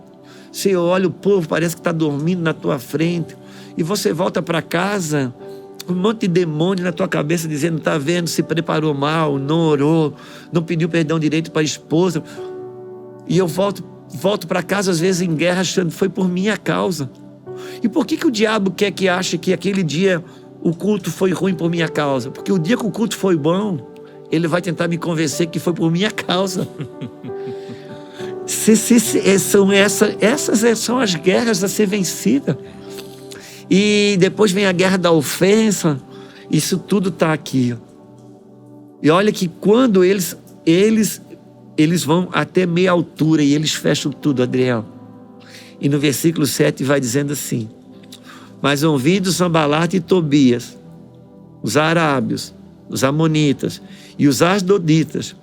você olha, o povo parece que está dormindo na tua frente, e você volta para casa com um monte de demônio na tua cabeça dizendo, tá vendo, se preparou mal, não orou, não pediu perdão direito para a esposa, e eu volto para casa às vezes em guerra achando que foi por minha causa. E por que o diabo quer que ache que aquele dia o culto foi ruim por minha causa? Porque o dia que o culto foi bom, ele vai tentar me convencer que foi por minha causa. Essas são as guerras a ser vencidas. E depois vem a guerra da ofensa. Isso tudo está aqui. E olha que quando eles vão até meia altura e eles fecham tudo, Adriel. E no versículo 7 vai dizendo assim: mas ouvindo Sanbalate e Tobias, os arábios, os amonitas e os asdoditas,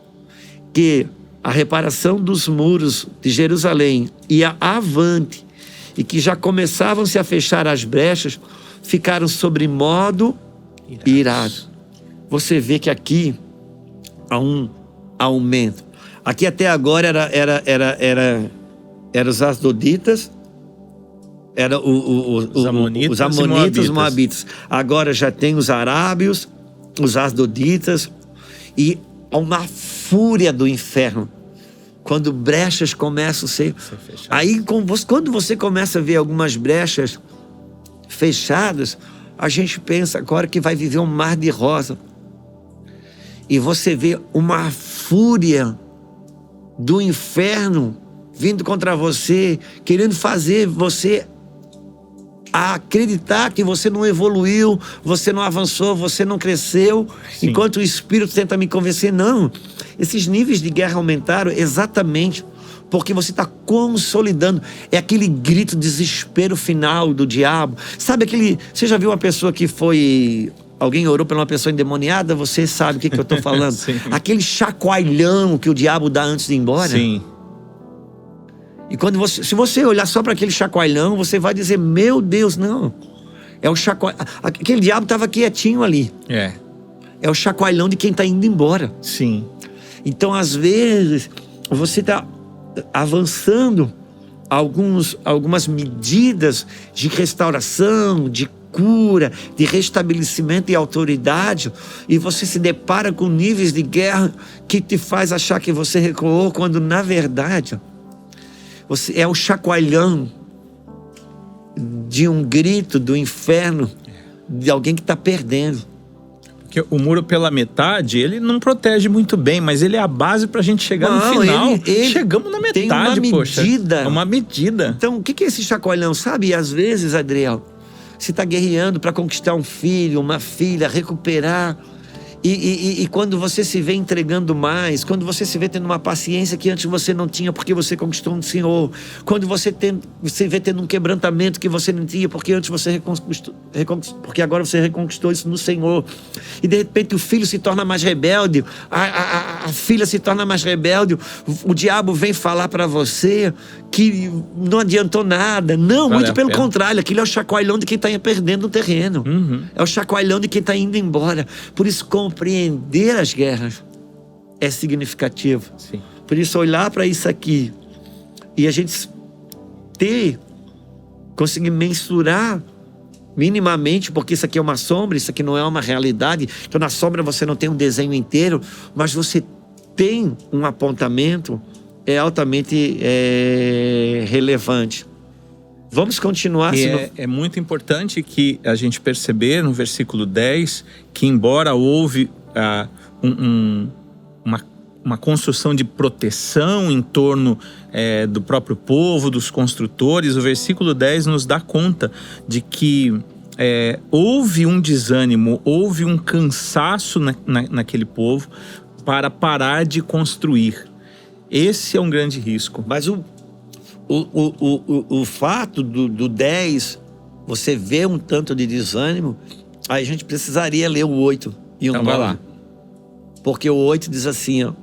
que a reparação dos muros de Jerusalém ia avante e que já começavam-se a fechar as brechas, ficaram sobremodo irados. Você vê que aqui há um aumento. Aqui até agora era os asdoditas, era os amonitas, os moabitas. Agora já tem os arábios, os asdoditas, e há uma fúria do inferno quando brechas começam a ser aí, quando você começa a ver algumas brechas fechadas, a gente pensa agora que vai viver um mar de rosa, e você vê uma fúria do inferno vindo contra você, querendo fazer você acreditar que você não evoluiu, você não avançou, você não cresceu. Sim. Enquanto o Espírito tenta me convencer, não. Esses níveis de guerra aumentaram exatamente porque você está consolidando. É aquele grito de desespero final do diabo. Sabe aquele... Você já viu uma pessoa que foi... Alguém orou por uma pessoa endemoniada? Você sabe o que eu estou falando. Aquele chacoalhão que o diabo dá antes de ir embora. Sim. E se você olhar só para aquele chacoalhão, você vai dizer, meu Deus, não. É o chacoalhão. Aquele diabo estava quietinho ali. É o chacoalhão de quem está indo embora. Sim. Então, às vezes, você está avançando algumas medidas de restauração, de cura, de restabelecimento e autoridade, e você se depara com níveis de guerra que te faz achar que você recuou, quando na verdade é o chacoalhão de um grito do inferno de alguém que está perdendo. Porque o muro pela metade, ele não protege muito bem, mas ele é a base para a gente chegar no final. Chegamos na metade, tem uma medida. É uma medida. Então, o que é esse chacoalhão? Sabe, e às vezes, Adriel, você está guerreando para conquistar um filho, uma filha, recuperar. E quando você se vê entregando mais, quando você se vê tendo uma paciência que antes você não tinha porque você conquistou no Senhor, quando você se vê tendo um quebrantamento que você não tinha porque antes você reconquistou, porque agora você reconquistou isso no Senhor, e de repente o filho se torna mais rebelde, a filha se torna mais rebelde, o diabo vem falar para você que não adiantou nada. Não, Vale muito a pelo pena. contrário, aquilo é o chacoalhão de quem está perdendo o terreno. É o chacoalhão de quem está indo embora. Por isso, compreender as guerras é significativo. Sim. Por isso, olhar para isso aqui e a gente conseguir mensurar minimamente, porque isso aqui é uma sombra, isso aqui não é uma realidade. Então, na sombra você não tem um desenho inteiro, mas você tem um apontamento, é altamente relevante. Vamos continuar. É muito importante que a gente perceber no versículo 10 que, embora houve uma construção de proteção em torno do próprio povo, dos construtores, o versículo 10 nos dá conta de que houve um desânimo, houve um cansaço naquele povo para parar de construir. Esse é um grande risco. Mas o fato do 10, você vê um tanto de desânimo, aí a gente precisaria ler o 8 e o 9. Vai lá. Porque o 8 diz assim, ó: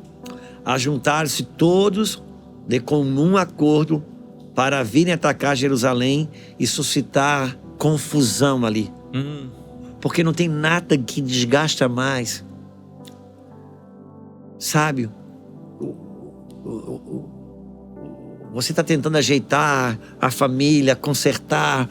ajuntaram-se todos de comum acordo para virem atacar Jerusalém e suscitar confusão ali. Porque não tem nada que desgasta mais. Sabe? Você está tentando ajeitar a família, consertar,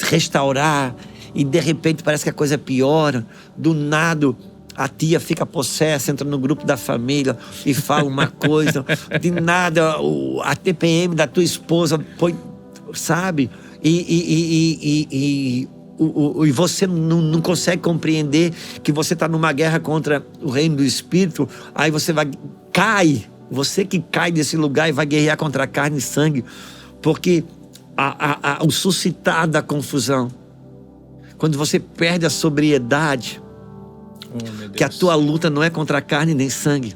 restaurar, e de repente parece que a coisa piora. Do nada, a tia fica possessa, entra no grupo da família e fala uma coisa. De nada, a TPM da tua esposa põe, sabe? E você não consegue compreender que você está numa guerra contra o reino do Espírito. Aí você cai. Você que cai desse lugar e vai guerrear contra a carne e sangue. Porque o suscitar da confusão, quando você perde a sobriedade, que a tua luta não é contra a carne nem sangue,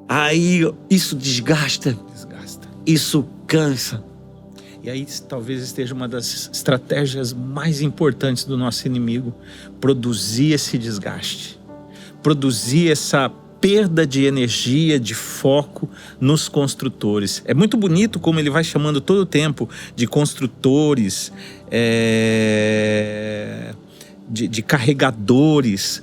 aí isso desgasta. Isso cansa. E aí talvez esteja uma das estratégias mais importantes do nosso inimigo: produzir esse desgaste, produzir essa perda de energia, de foco nos construtores. É muito bonito como ele vai chamando todo o tempo de construtores, de carregadores,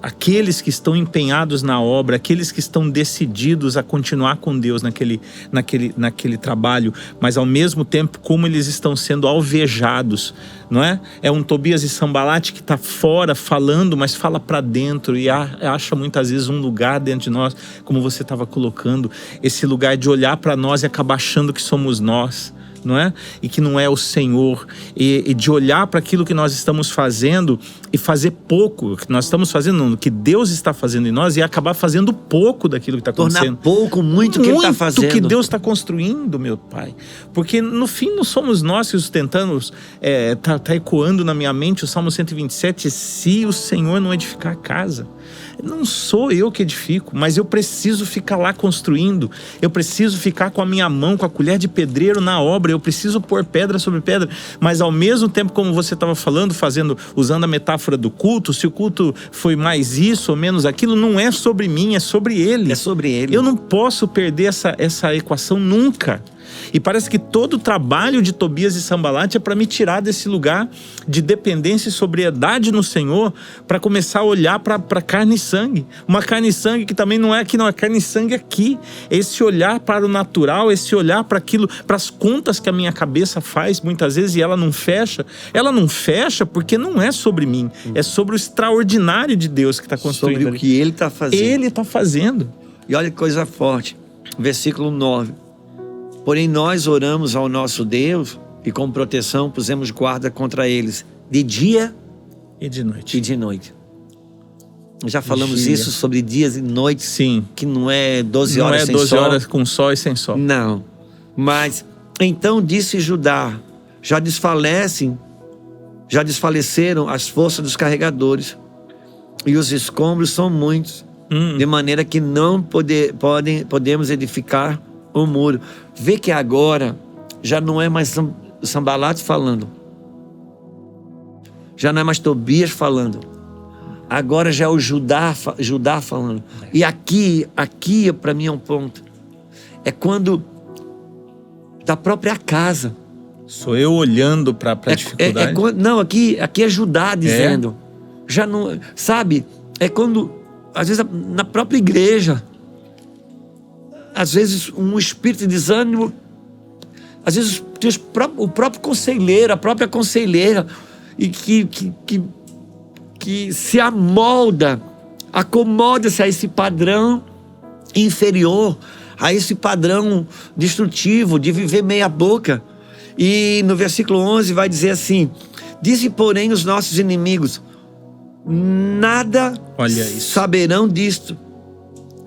aqueles que estão empenhados na obra, aqueles que estão decididos a continuar com Deus naquele trabalho, mas ao mesmo tempo como eles estão sendo alvejados, não é? É um Tobias e Sanbalate que está fora falando, mas fala para dentro e acha muitas vezes um lugar dentro de nós, como você estava colocando, esse lugar de olhar para nós e acabar achando que somos nós, não é? E que não é o Senhor, e de olhar para aquilo que nós estamos fazendo e fazer pouco, o que nós estamos fazendo, não, o que Deus está fazendo em nós, e acabar fazendo pouco daquilo que está acontecendo. Tornar pouco, muito que Ele está fazendo. Muito que Deus está construindo, meu Pai. Porque no fim não somos nós que sustentamos, tá ecoando na minha mente o Salmo 127, se o Senhor não edificar a casa. Não sou eu que edifico, mas eu preciso ficar lá construindo, eu preciso ficar com a minha mão, com a colher de pedreiro na obra, eu preciso pôr pedra sobre pedra, mas ao mesmo tempo, como você estava falando, usando a metáfora do culto, se o culto foi mais isso ou menos aquilo, não é sobre mim, é sobre Ele. É sobre Ele. Eu não posso perder essa equação nunca. E parece que todo o trabalho de Tobias e Sanbalate é para me tirar desse lugar de dependência e sobriedade no Senhor, para começar a olhar para carne e sangue. Uma carne e sangue que também não é aqui, não, é carne e sangue aqui. Esse olhar para o natural, esse olhar para aquilo, para as contas que a minha cabeça faz muitas vezes e ela não fecha. Ela não fecha porque não é sobre mim, é sobre o extraordinário de Deus que está construindo. Sobre o que Ele está fazendo. Ele está fazendo. E olha que coisa forte. Versículo 9. Porém nós oramos ao nosso Deus e com proteção pusemos guarda contra eles, de dia e de noite. E de noite. Já falamos isso sobre dias e noites. Sim. Que não é 12 horas sem sol. Não é 12 horas com sol e sem sol. Não. Mas, então disse Judá, já desfaleceram as forças dos carregadores. e os escombros são muitos, de maneira que não podemos edificar o muro. Vê que agora já não é mais Sanbalat falando, já não é mais Tobias falando, agora já é o Judá falando. E aqui para mim é um ponto, é quando da própria casa. Sou eu olhando para a dificuldade? Não, aqui é Judá dizendo. Já não, sabe? É quando, às vezes, na própria igreja, às vezes um espírito de desânimo, às vezes o próprio conselheiro, a própria conselheira, e que se acomoda-se a esse padrão inferior, a esse padrão destrutivo de viver meia boca. E no versículo 11 vai dizer assim: disse, porém, os nossos inimigos, nada saberão disto,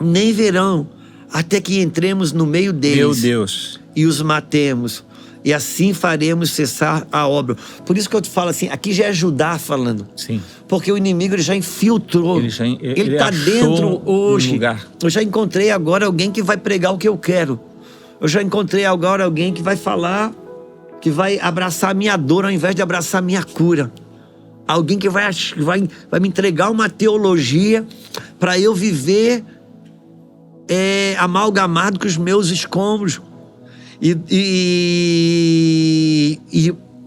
nem verão, até que entremos no meio deles, meu Deus, e os matemos, e assim faremos cessar a obra. Por isso que eu te falo assim, aqui já é Judá falando. Sim. Porque o inimigo ele já infiltrou, ele está dentro hoje. Lugar. Eu já encontrei agora alguém que vai pregar o que eu quero. Eu já encontrei agora alguém que vai falar, que vai abraçar a minha dor ao invés de abraçar a minha cura. Alguém que vai me entregar uma teologia para eu viver amalgamado com os meus escombros. E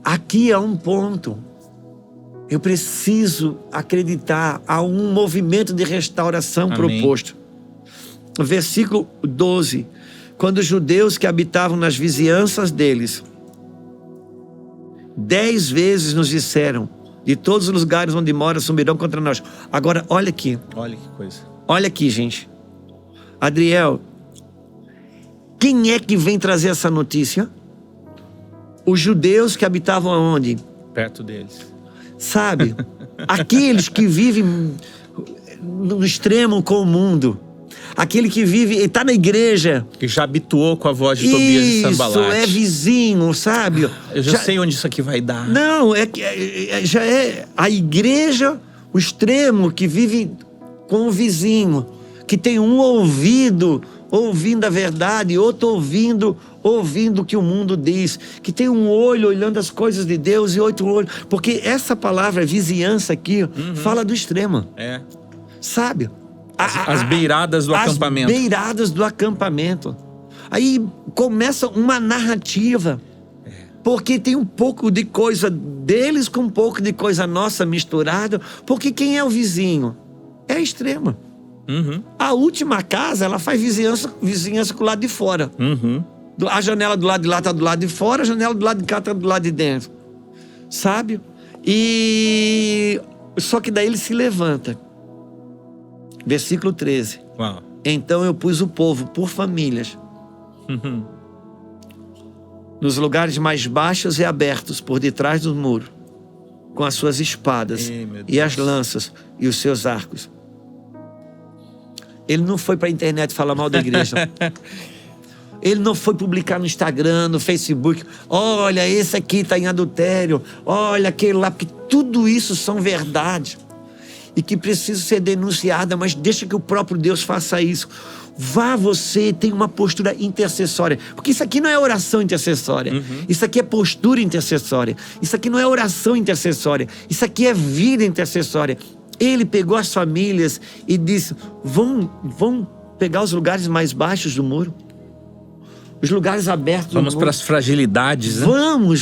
aqui é um ponto. Eu preciso acreditar a um movimento de restauração proposto. Versículo 12. Quando os judeus que habitavam nas vizinhanças deles 10 vezes nos disseram: de todos os lugares onde mora subirão contra nós. Agora, olha aqui. Olha que coisa. Olha aqui, gente. Adriel, quem é que vem trazer essa notícia? Os judeus que habitavam aonde? Perto deles. Sabe? Aqueles que vivem no extremo com o mundo. Aquele que vive, está na igreja. Que já habituou com a voz de Tobias e Sanbalat. Isso, é vizinho, sabe? Eu já sei onde isso aqui vai dar. Não, já é a igreja, o extremo que vive com o vizinho. Que tem um ouvido ouvindo a verdade, outro ouvindo o que o mundo diz. Que tem um olho olhando as coisas de Deus e outro olho. Porque essa palavra vizinhança aqui fala do extremo. É. Sabe? As beiradas do acampamento. As beiradas do acampamento. Aí começa uma narrativa. Porque tem um pouco de coisa deles com um pouco de coisa nossa misturada. Porque quem é o vizinho? É a extrema. A última casa, ela faz vizinhança com o lado de fora. A janela do lado de lá está do lado de fora, a janela do lado de cá está do lado de dentro. Sabe? Só que daí ele se levanta. Versículo 13. Uau. Então eu pus o povo por famílias, nos lugares mais baixos e abertos, por detrás do muro, com as suas espadas e as lanças e os seus arcos. Ele não foi para a internet falar mal da igreja. Ele não foi publicar no Instagram, no Facebook: olha, esse aqui está em adultério, olha aquele lá, porque tudo isso são verdades e que precisam ser denunciadas, mas deixa que o próprio Deus faça isso. Vá você, tem uma postura intercessória, porque isso aqui não é oração intercessória, isso aqui é postura intercessória, isso aqui não é oração intercessória, isso aqui é vida intercessória. Ele pegou as famílias e disse: vão pegar os lugares mais baixos do muro, os lugares abertos. Vamos para as fragilidades, né?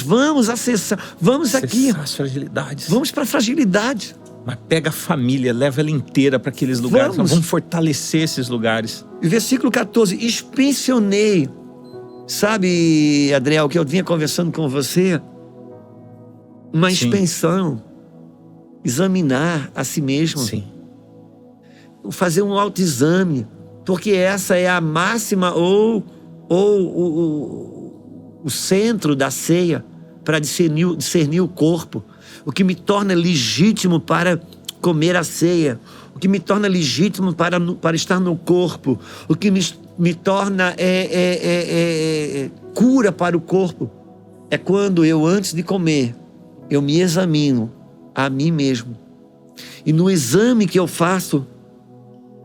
Vamos acessar, vamos aqui. As fragilidades. Vamos para a fragilidade. Mas pega a família, leva ela inteira para aqueles lugares. Vamos fortalecer esses lugares. E versículo 14: inspecionei. Sabe, Adriel, que eu vinha conversando com você? Uma inspeção. Examinar a si mesmo. Sim. Fazer um autoexame. Porque essa é a máxima ou o centro da ceia para discernir o corpo. O que me torna legítimo para comer a ceia. O que me torna legítimo para estar no corpo. O que me torna cura para o corpo. É quando eu, antes de comer, eu me examino a mim mesmo. E no exame que eu faço,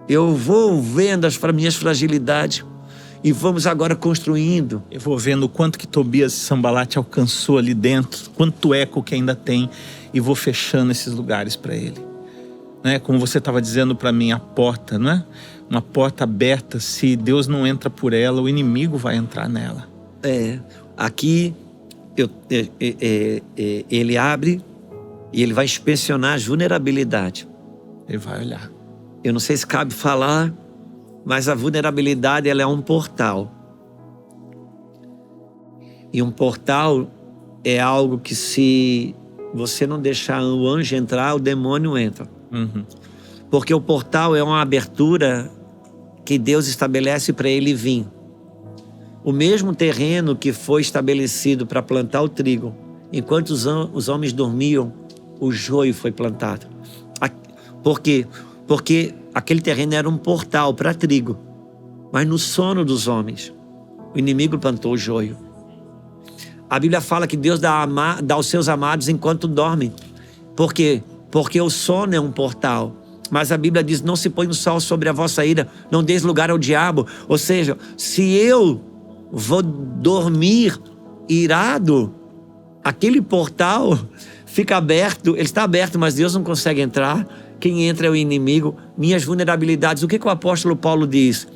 eu vou vendo as minhas fragilidades e vamos agora construindo. Eu vou vendo o quanto que Tobias e Sambalate alcançou ali dentro, quanto eco que ainda tem, e vou fechando esses lugares para ele. Né? Como você estava dizendo para mim, a porta, não é? Uma porta aberta, se Deus não entra por ela, o inimigo vai entrar nela. Aqui ele abre e ele vai inspecionar as vulnerabilidades. Ele vai olhar. Eu não sei se cabe falar, mas a vulnerabilidade, ela é um portal. E um portal é algo que, se você não deixar o anjo entrar, o demônio entra. Uhum. Porque o portal é uma abertura que Deus estabelece para ele vir. O mesmo terreno que foi estabelecido para plantar o trigo, enquanto os homens dormiam, o joio foi plantado. Por quê? Porque aquele terreno era um portal para trigo. Mas no sono dos homens, o inimigo plantou o joio. A Bíblia fala que Deus dá aos seus amados enquanto dormem. Por quê? Porque o sono é um portal. Mas a Bíblia diz, não se põe o sol sobre a vossa ira, não deis lugar ao diabo. Ou seja, se eu vou dormir irado, aquele portal fica aberto, ele está aberto, mas Deus não consegue entrar. Quem entra é o inimigo. Minhas vulnerabilidades. O que o apóstolo Paulo diz?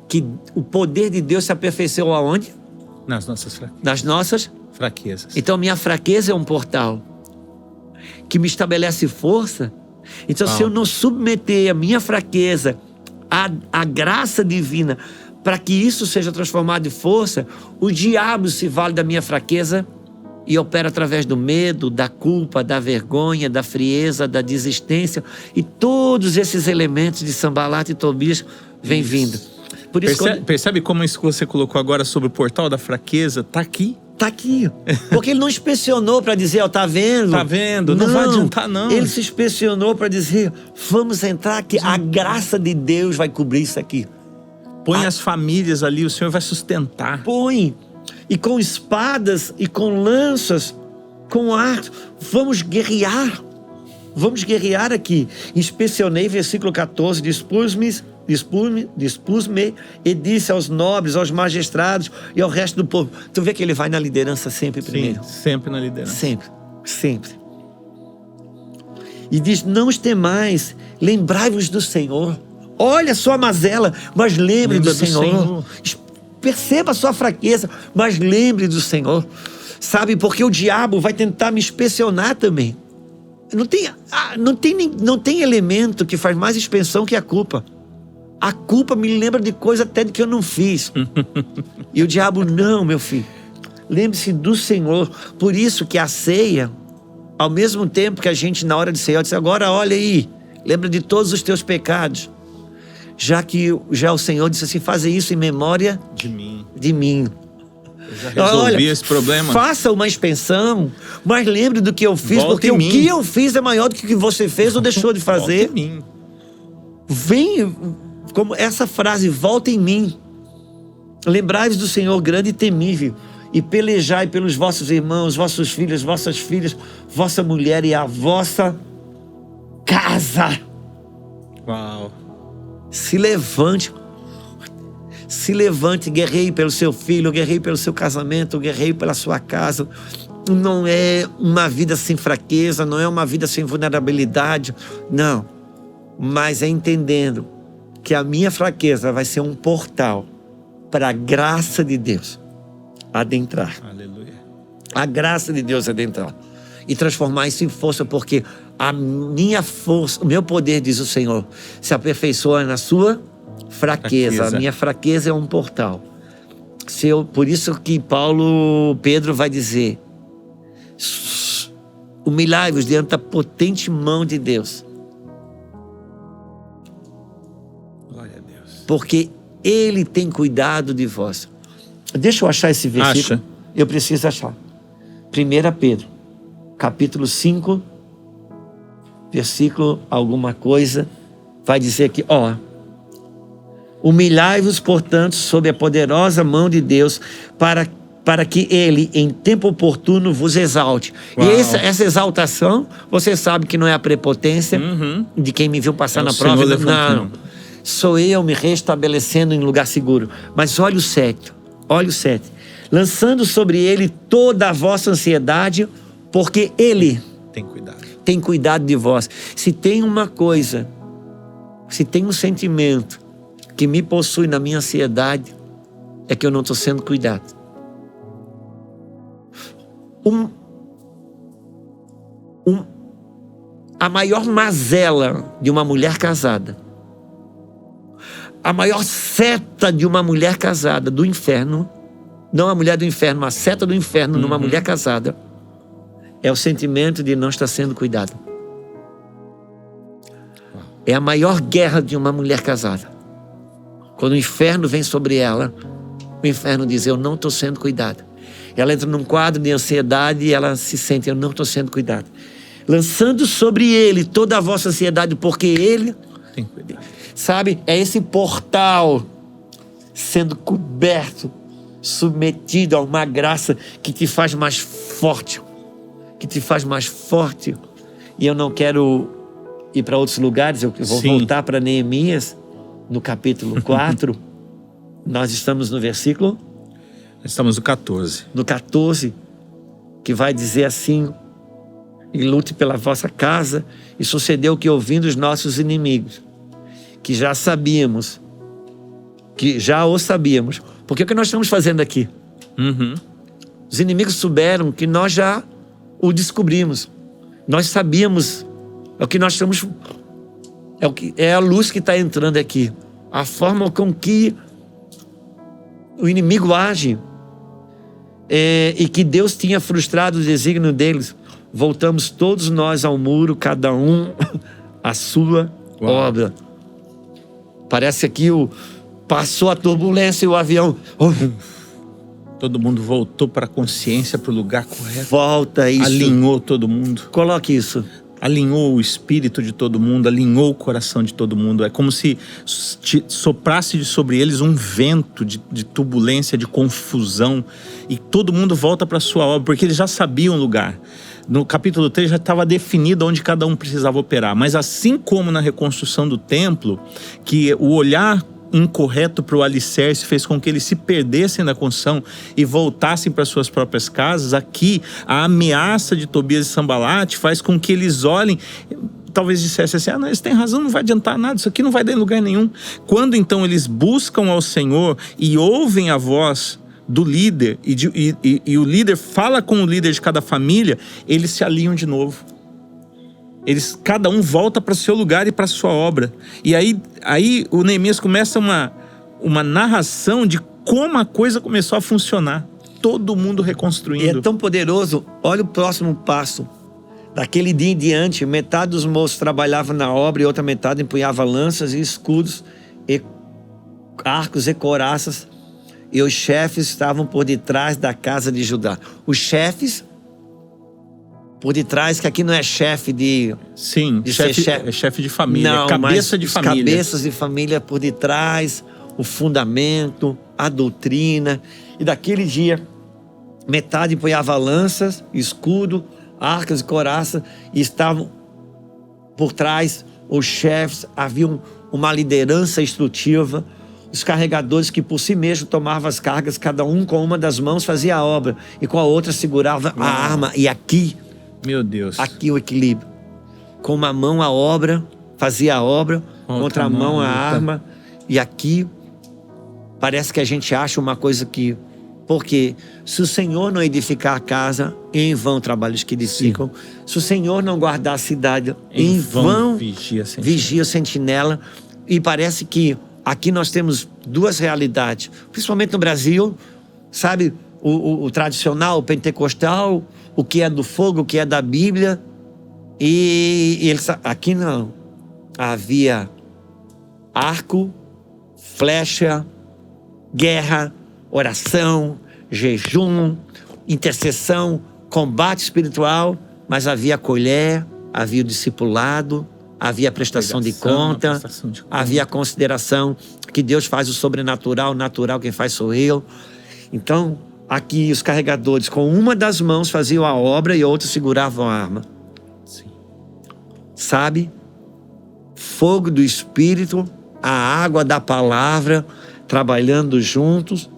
Que o poder de Deus se aperfeiçoou aonde? Nas nossas fraquezas. Nas nossas fraquezas. Então minha fraqueza é um portal que me estabelece força. Então se eu não submeter a minha fraqueza à graça divina, para que isso seja transformado em força, o diabo se vale da minha fraqueza e opera através do medo, da culpa, da vergonha, da frieza, da desistência, e todos esses elementos de Sambalate e Tobias vêm vindo. Por isso percebe como isso que você colocou agora sobre o portal da fraqueza está aqui? Está aqui. Porque ele não inspecionou para dizer, tá vendo? Tá vendo? Não vai adiantar, não. Ele se inspecionou para dizer, vamos entrar aqui, a graça de Deus vai cobrir isso aqui. Põe as famílias ali, o Senhor vai sustentar. Põe. E com espadas e com lanças, com arco, vamos guerrear. Vamos guerrear aqui. Inspecionei, versículo 14, dispus-me e disse aos nobres, aos magistrados e ao resto do povo. Tu vê que ele vai na liderança sempre primeiro? Sim, sempre na liderança. Sempre, sempre. E diz, não os temais, lembrai-vos do Senhor. Olha a sua mazela, mas lembre do Senhor. Perceba a sua fraqueza, mas lembre do Senhor. Sabe, porque o diabo vai tentar me inspecionar também. Não tem elemento que faz mais inspeção que a culpa. A culpa me lembra de coisa até de que eu não fiz. E o diabo, não, meu filho. Lembre-se do Senhor. Por isso que a ceia, ao mesmo tempo que a gente na hora de ceia, diz, agora olha aí, lembra de todos os teus pecados. Já o Senhor disse assim, faça isso em memória de mim. Eu já resolvi esse problema. Faça uma inspeção, mas lembre do que eu fiz, porque o que eu fiz é maior do que o que você fez ou deixou de fazer. Volta em mim. Vem, como essa frase, volta em mim. Lembrai-vos do Senhor grande e temível, e pelejai pelos vossos irmãos, vossos filhos, vossas filhas, vossa mulher e a vossa casa. Uau. Se levante, guerreie pelo seu filho, guerreie pelo seu casamento, guerreie pela sua casa. Não é uma vida sem fraqueza, não é uma vida sem vulnerabilidade, não. Mas é entendendo que a minha fraqueza vai ser um portal para a graça de Deus adentrar. Aleluia. A graça de Deus adentrar. E transformar isso em força, porque a minha força, o meu poder, diz o Senhor, se aperfeiçoa na sua fraqueza. A minha fraqueza é um portal. Por isso que Pedro vai dizer, humilhai-vos diante da potente mão de Deus. Glória a Deus. Porque Ele tem cuidado de vós. Deixa eu achar esse versículo. Acha. Eu preciso achar. 1 Pedro, capítulo 5, versículo alguma coisa, vai dizer aqui, humilhai-vos, portanto, sob a poderosa mão de Deus, para para que ele, em tempo oportuno, vos exalte. Uau. E essa exaltação, você sabe que não é a prepotência de quem me viu passar na prova. Não. Sou eu me restabelecendo em lugar seguro. Mas olha o 7. Olha o 7. Lançando sobre ele toda a vossa ansiedade, porque ele tem cuidado de vós. Se tem uma coisa, se tem um sentimento que me possui na minha ansiedade, é que eu não estou sendo cuidado. A maior mazela de uma mulher casada, a maior seta de uma mulher casada do inferno, não a mulher do inferno, a seta do inferno numa mulher casada, é o sentimento de não estar sendo cuidado. É a maior guerra de uma mulher casada. Quando o inferno vem sobre ela, o inferno diz: eu não estou sendo cuidado. Ela entra num quadro de ansiedade e ela se sente: eu não estou sendo cuidado. Lançando sobre ele toda a vossa ansiedade, porque ele tem cuidado. Sabe, é esse portal sendo coberto, submetido a uma graça que te faz mais forte. Que te faz mais forte. E eu não quero ir para outros lugares, eu vou voltar para Neemias, no capítulo 4. Nós estamos no versículo? Estamos no 14. No 14, que vai dizer assim: e lute pela vossa casa. E sucedeu que, ouvindo os nossos inimigos, que já sabíamos, que já o sabíamos, porque o que nós estamos fazendo aqui? Os inimigos souberam que nós já o descobrimos. Nós sabíamos, é o que nós estamos, é a luz que está entrando aqui, a forma com que o inimigo age, e que Deus tinha frustrado o desígnio deles. Voltamos todos nós ao muro, cada um a sua obra. Parece que passou a turbulência e o avião... Todo mundo voltou para a consciência, para o lugar correto. Volta isso. Alinhou todo mundo. Coloque isso. Alinhou o espírito de todo mundo, alinhou o coração de todo mundo. É como se soprasse sobre eles um vento de turbulência, de confusão. E todo mundo volta para a sua obra, porque eles já sabiam o lugar. No capítulo 3 já estava definido onde cada um precisava operar. Mas assim como na reconstrução do templo, que o olhar incorreto para o alicerce fez com que eles se perdessem na construção e voltassem para suas próprias casas, aqui a ameaça de Tobias e Sambalate faz com que eles olhem, talvez dissessem assim: não, eles têm razão, não vai adiantar nada, isso aqui não vai dar em lugar nenhum. Quando então eles buscam ao Senhor e ouvem a voz do líder e o líder fala com o líder de cada família, eles se alinham de novo. Cada um volta para o seu lugar e para a sua obra. E aí o Neemias começa uma narração de como a coisa começou a funcionar. Todo mundo reconstruindo. E é tão poderoso. Olha o próximo passo. Daquele dia em diante, metade dos moços trabalhava na obra e outra metade empunhava lanças e escudos, e arcos e couraças. E os chefes estavam por detrás da casa de Judá. Os chefes... por detrás, que aqui não é chefe de... Sim, de é chefe de família, não, cabeça de família. Cabeças de família por detrás, o fundamento, a doutrina. E daquele dia, metade empunhava lanças, escudo, arcas e couraça, e estavam por trás os chefes. Havia uma liderança instrutiva, os carregadores que por si mesmos tomavam as cargas, cada um com uma das mãos fazia a obra, e com a outra segurava a arma. E aqui... meu Deus. Aqui o equilíbrio. Com uma mão a obra, fazia a obra, com outra mão a arma. E aqui parece que a gente acha uma coisa que... porque se o Senhor não edificar a casa, em vão trabalhos que edificam. Sim. Se o Senhor não guardar a cidade, em vão vigia a sentinela. E parece que aqui nós temos duas realidades. Principalmente no Brasil, sabe? O tradicional, o pentecostal... o que é do fogo, o que é da Bíblia. E eles, aqui não. Havia arco, flecha, guerra, oração, jejum, intercessão, combate espiritual, mas havia a colher, havia o discipulado, havia a prestação de conta, havia a consideração que Deus faz o sobrenatural, o natural quem faz sou eu. Então, Aqui os carregadores com uma das mãos faziam a obra e outros seguravam a arma. Sim. Sabe? Fogo do Espírito, a água da palavra, trabalhando juntos.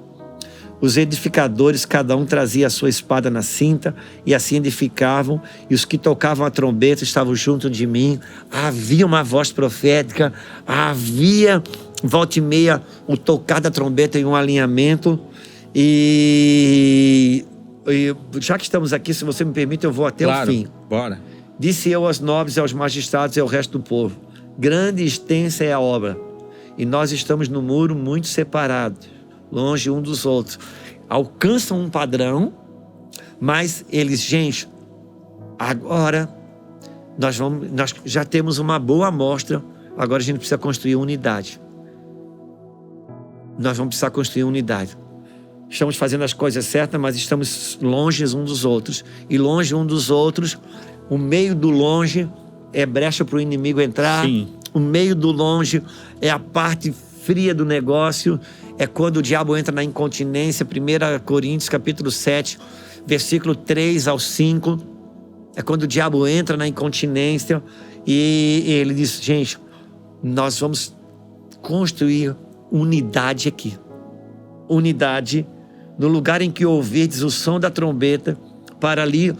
Os edificadores, cada um trazia a sua espada na cinta, e assim edificavam, e os que tocavam a trombeta estavam junto de mim. Havia uma voz profética, havia, volta e meia, o tocar da trombeta em um alinhamento. E já que estamos aqui, se você me permite, eu vou até o fim. Bora. Disse eu aos nobres, aos magistrados e ao resto do povo: grande e extensa é a obra, e nós estamos no muro muito separados, longe um dos outros. Alcançam um padrão, mas eles, gente, agora nós já temos uma boa amostra, agora a gente precisa construir unidade. Nós vamos precisar construir unidade. Estamos fazendo as coisas certas, mas estamos longe uns dos outros. E longe um dos outros, o meio do longe é brecha para o inimigo entrar. Sim. O meio do longe é a parte fria do negócio, é quando o diabo entra na incontinência. 1 Coríntios capítulo 7, versículo 3 ao 5, é quando o diabo entra na incontinência e ele diz: gente, nós vamos construir unidade aqui. Unidade no lugar em que ouvirdes o som da trombeta, para ali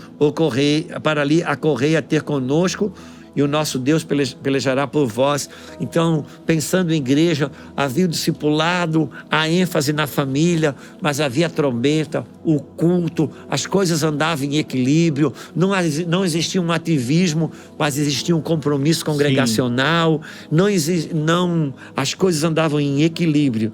acorrer a ter conosco, e o nosso Deus pelejará por vós. Então, pensando em igreja, havia o discipulado, a ênfase na família, mas havia a trombeta, o culto, as coisas andavam em equilíbrio, não existia um ativismo, mas existia um compromisso congregacional, as coisas andavam em equilíbrio.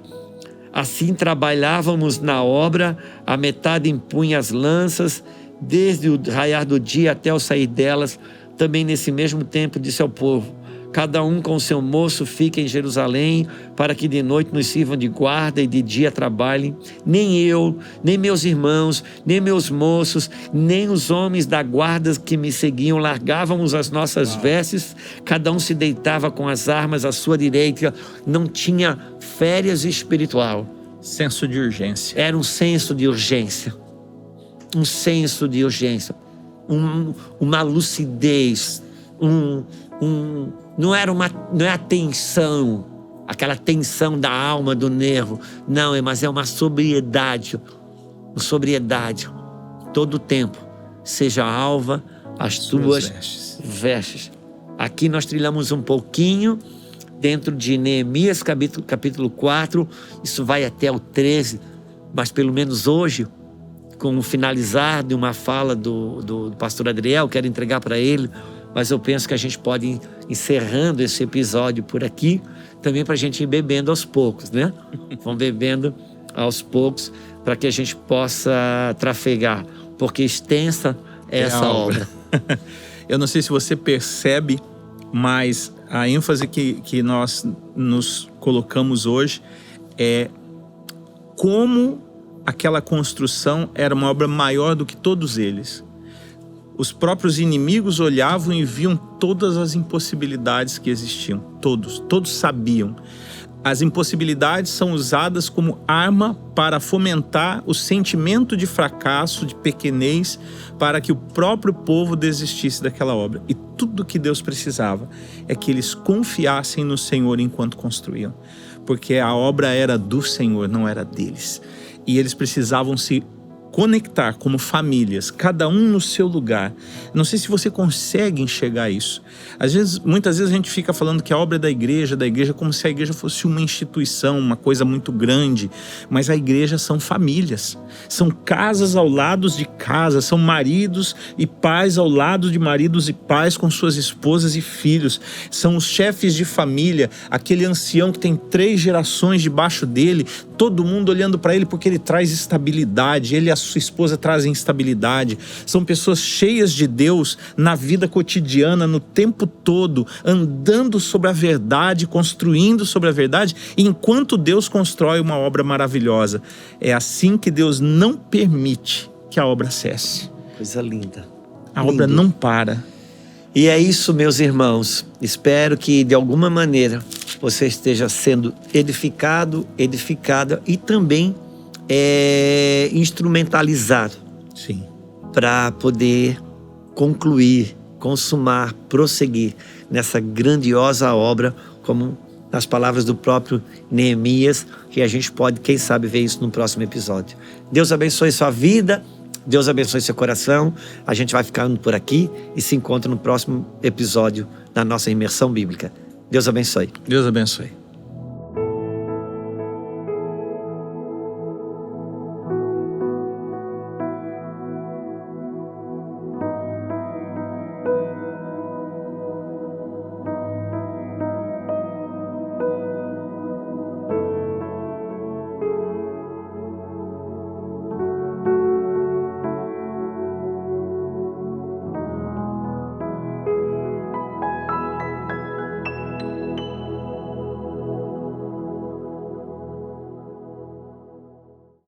Assim trabalhávamos na obra, a metade empunha as lanças, desde o raiar do dia até o sair delas. Também nesse mesmo tempo disse ao povo: cada um com seu moço fique em Jerusalém, para que de noite nos sirvam de guarda e de dia trabalhem. Nem eu, nem meus irmãos, nem meus moços, nem os homens da guarda que me seguiam largávamos as nossas vestes. Cada um se deitava com as armas à sua direita. Não tinha férias espiritual. Senso de urgência. Era um senso de urgência. Um senso de urgência. Uma lucidez, não é a tensão, aquela tensão da alma, do nervo, não, mas é uma sobriedade, todo o tempo, seja alva as tuas vestes. Aqui nós trilhamos um pouquinho dentro de Neemias capítulo 4, isso vai até o 13, mas pelo menos hoje, com o finalizar de uma fala do pastor Adriel, quero entregar para ele, mas eu penso que a gente pode ir encerrando esse episódio por aqui, também para a gente ir bebendo aos poucos, né? Vamos bebendo aos poucos, para que a gente possa trafegar, porque extensa é essa obra. Eu não sei se você percebe, mas a ênfase que nós nos colocamos hoje é como aquela construção era uma obra maior do que todos eles. Os próprios inimigos olhavam e viam todas as impossibilidades que existiam. Todos sabiam. As impossibilidades são usadas como arma para fomentar o sentimento de fracasso, de pequenez, para que o próprio povo desistisse daquela obra. E tudo que Deus precisava é que eles confiassem no Senhor enquanto construíam. Porque a obra era do Senhor, não era deles. E eles precisavam se conectar como famílias, cada um no seu lugar. Não sei se você consegue enxergar isso. Muitas vezes a gente fica falando que a obra é da igreja como se a igreja fosse uma instituição, uma coisa muito grande. Mas a igreja são famílias, são casas ao lado de casas, são maridos e pais ao lado de maridos e pais com suas esposas e filhos. São os chefes de família, aquele ancião que tem 3 gerações debaixo dele, todo mundo olhando para ele porque ele traz estabilidade, ele e a sua esposa trazem estabilidade. São pessoas cheias de Deus na vida cotidiana, no tempo todo, andando sobre a verdade, construindo sobre a verdade, enquanto Deus constrói uma obra maravilhosa. É assim que Deus não permite que a obra cesse. Coisa linda. A obra não para. E é isso, meus irmãos. Espero que, de alguma maneira, você esteja sendo edificado, edificada e também instrumentalizado Sim. para poder concluir, consumar, prosseguir nessa grandiosa obra, como nas palavras do próprio Neemias, que a gente pode, quem sabe, ver isso no próximo episódio. Deus abençoe sua vida, Deus abençoe seu coração. A gente vai ficando por aqui e se encontra no próximo episódio da nossa imersão bíblica. Deus abençoe. Deus abençoe.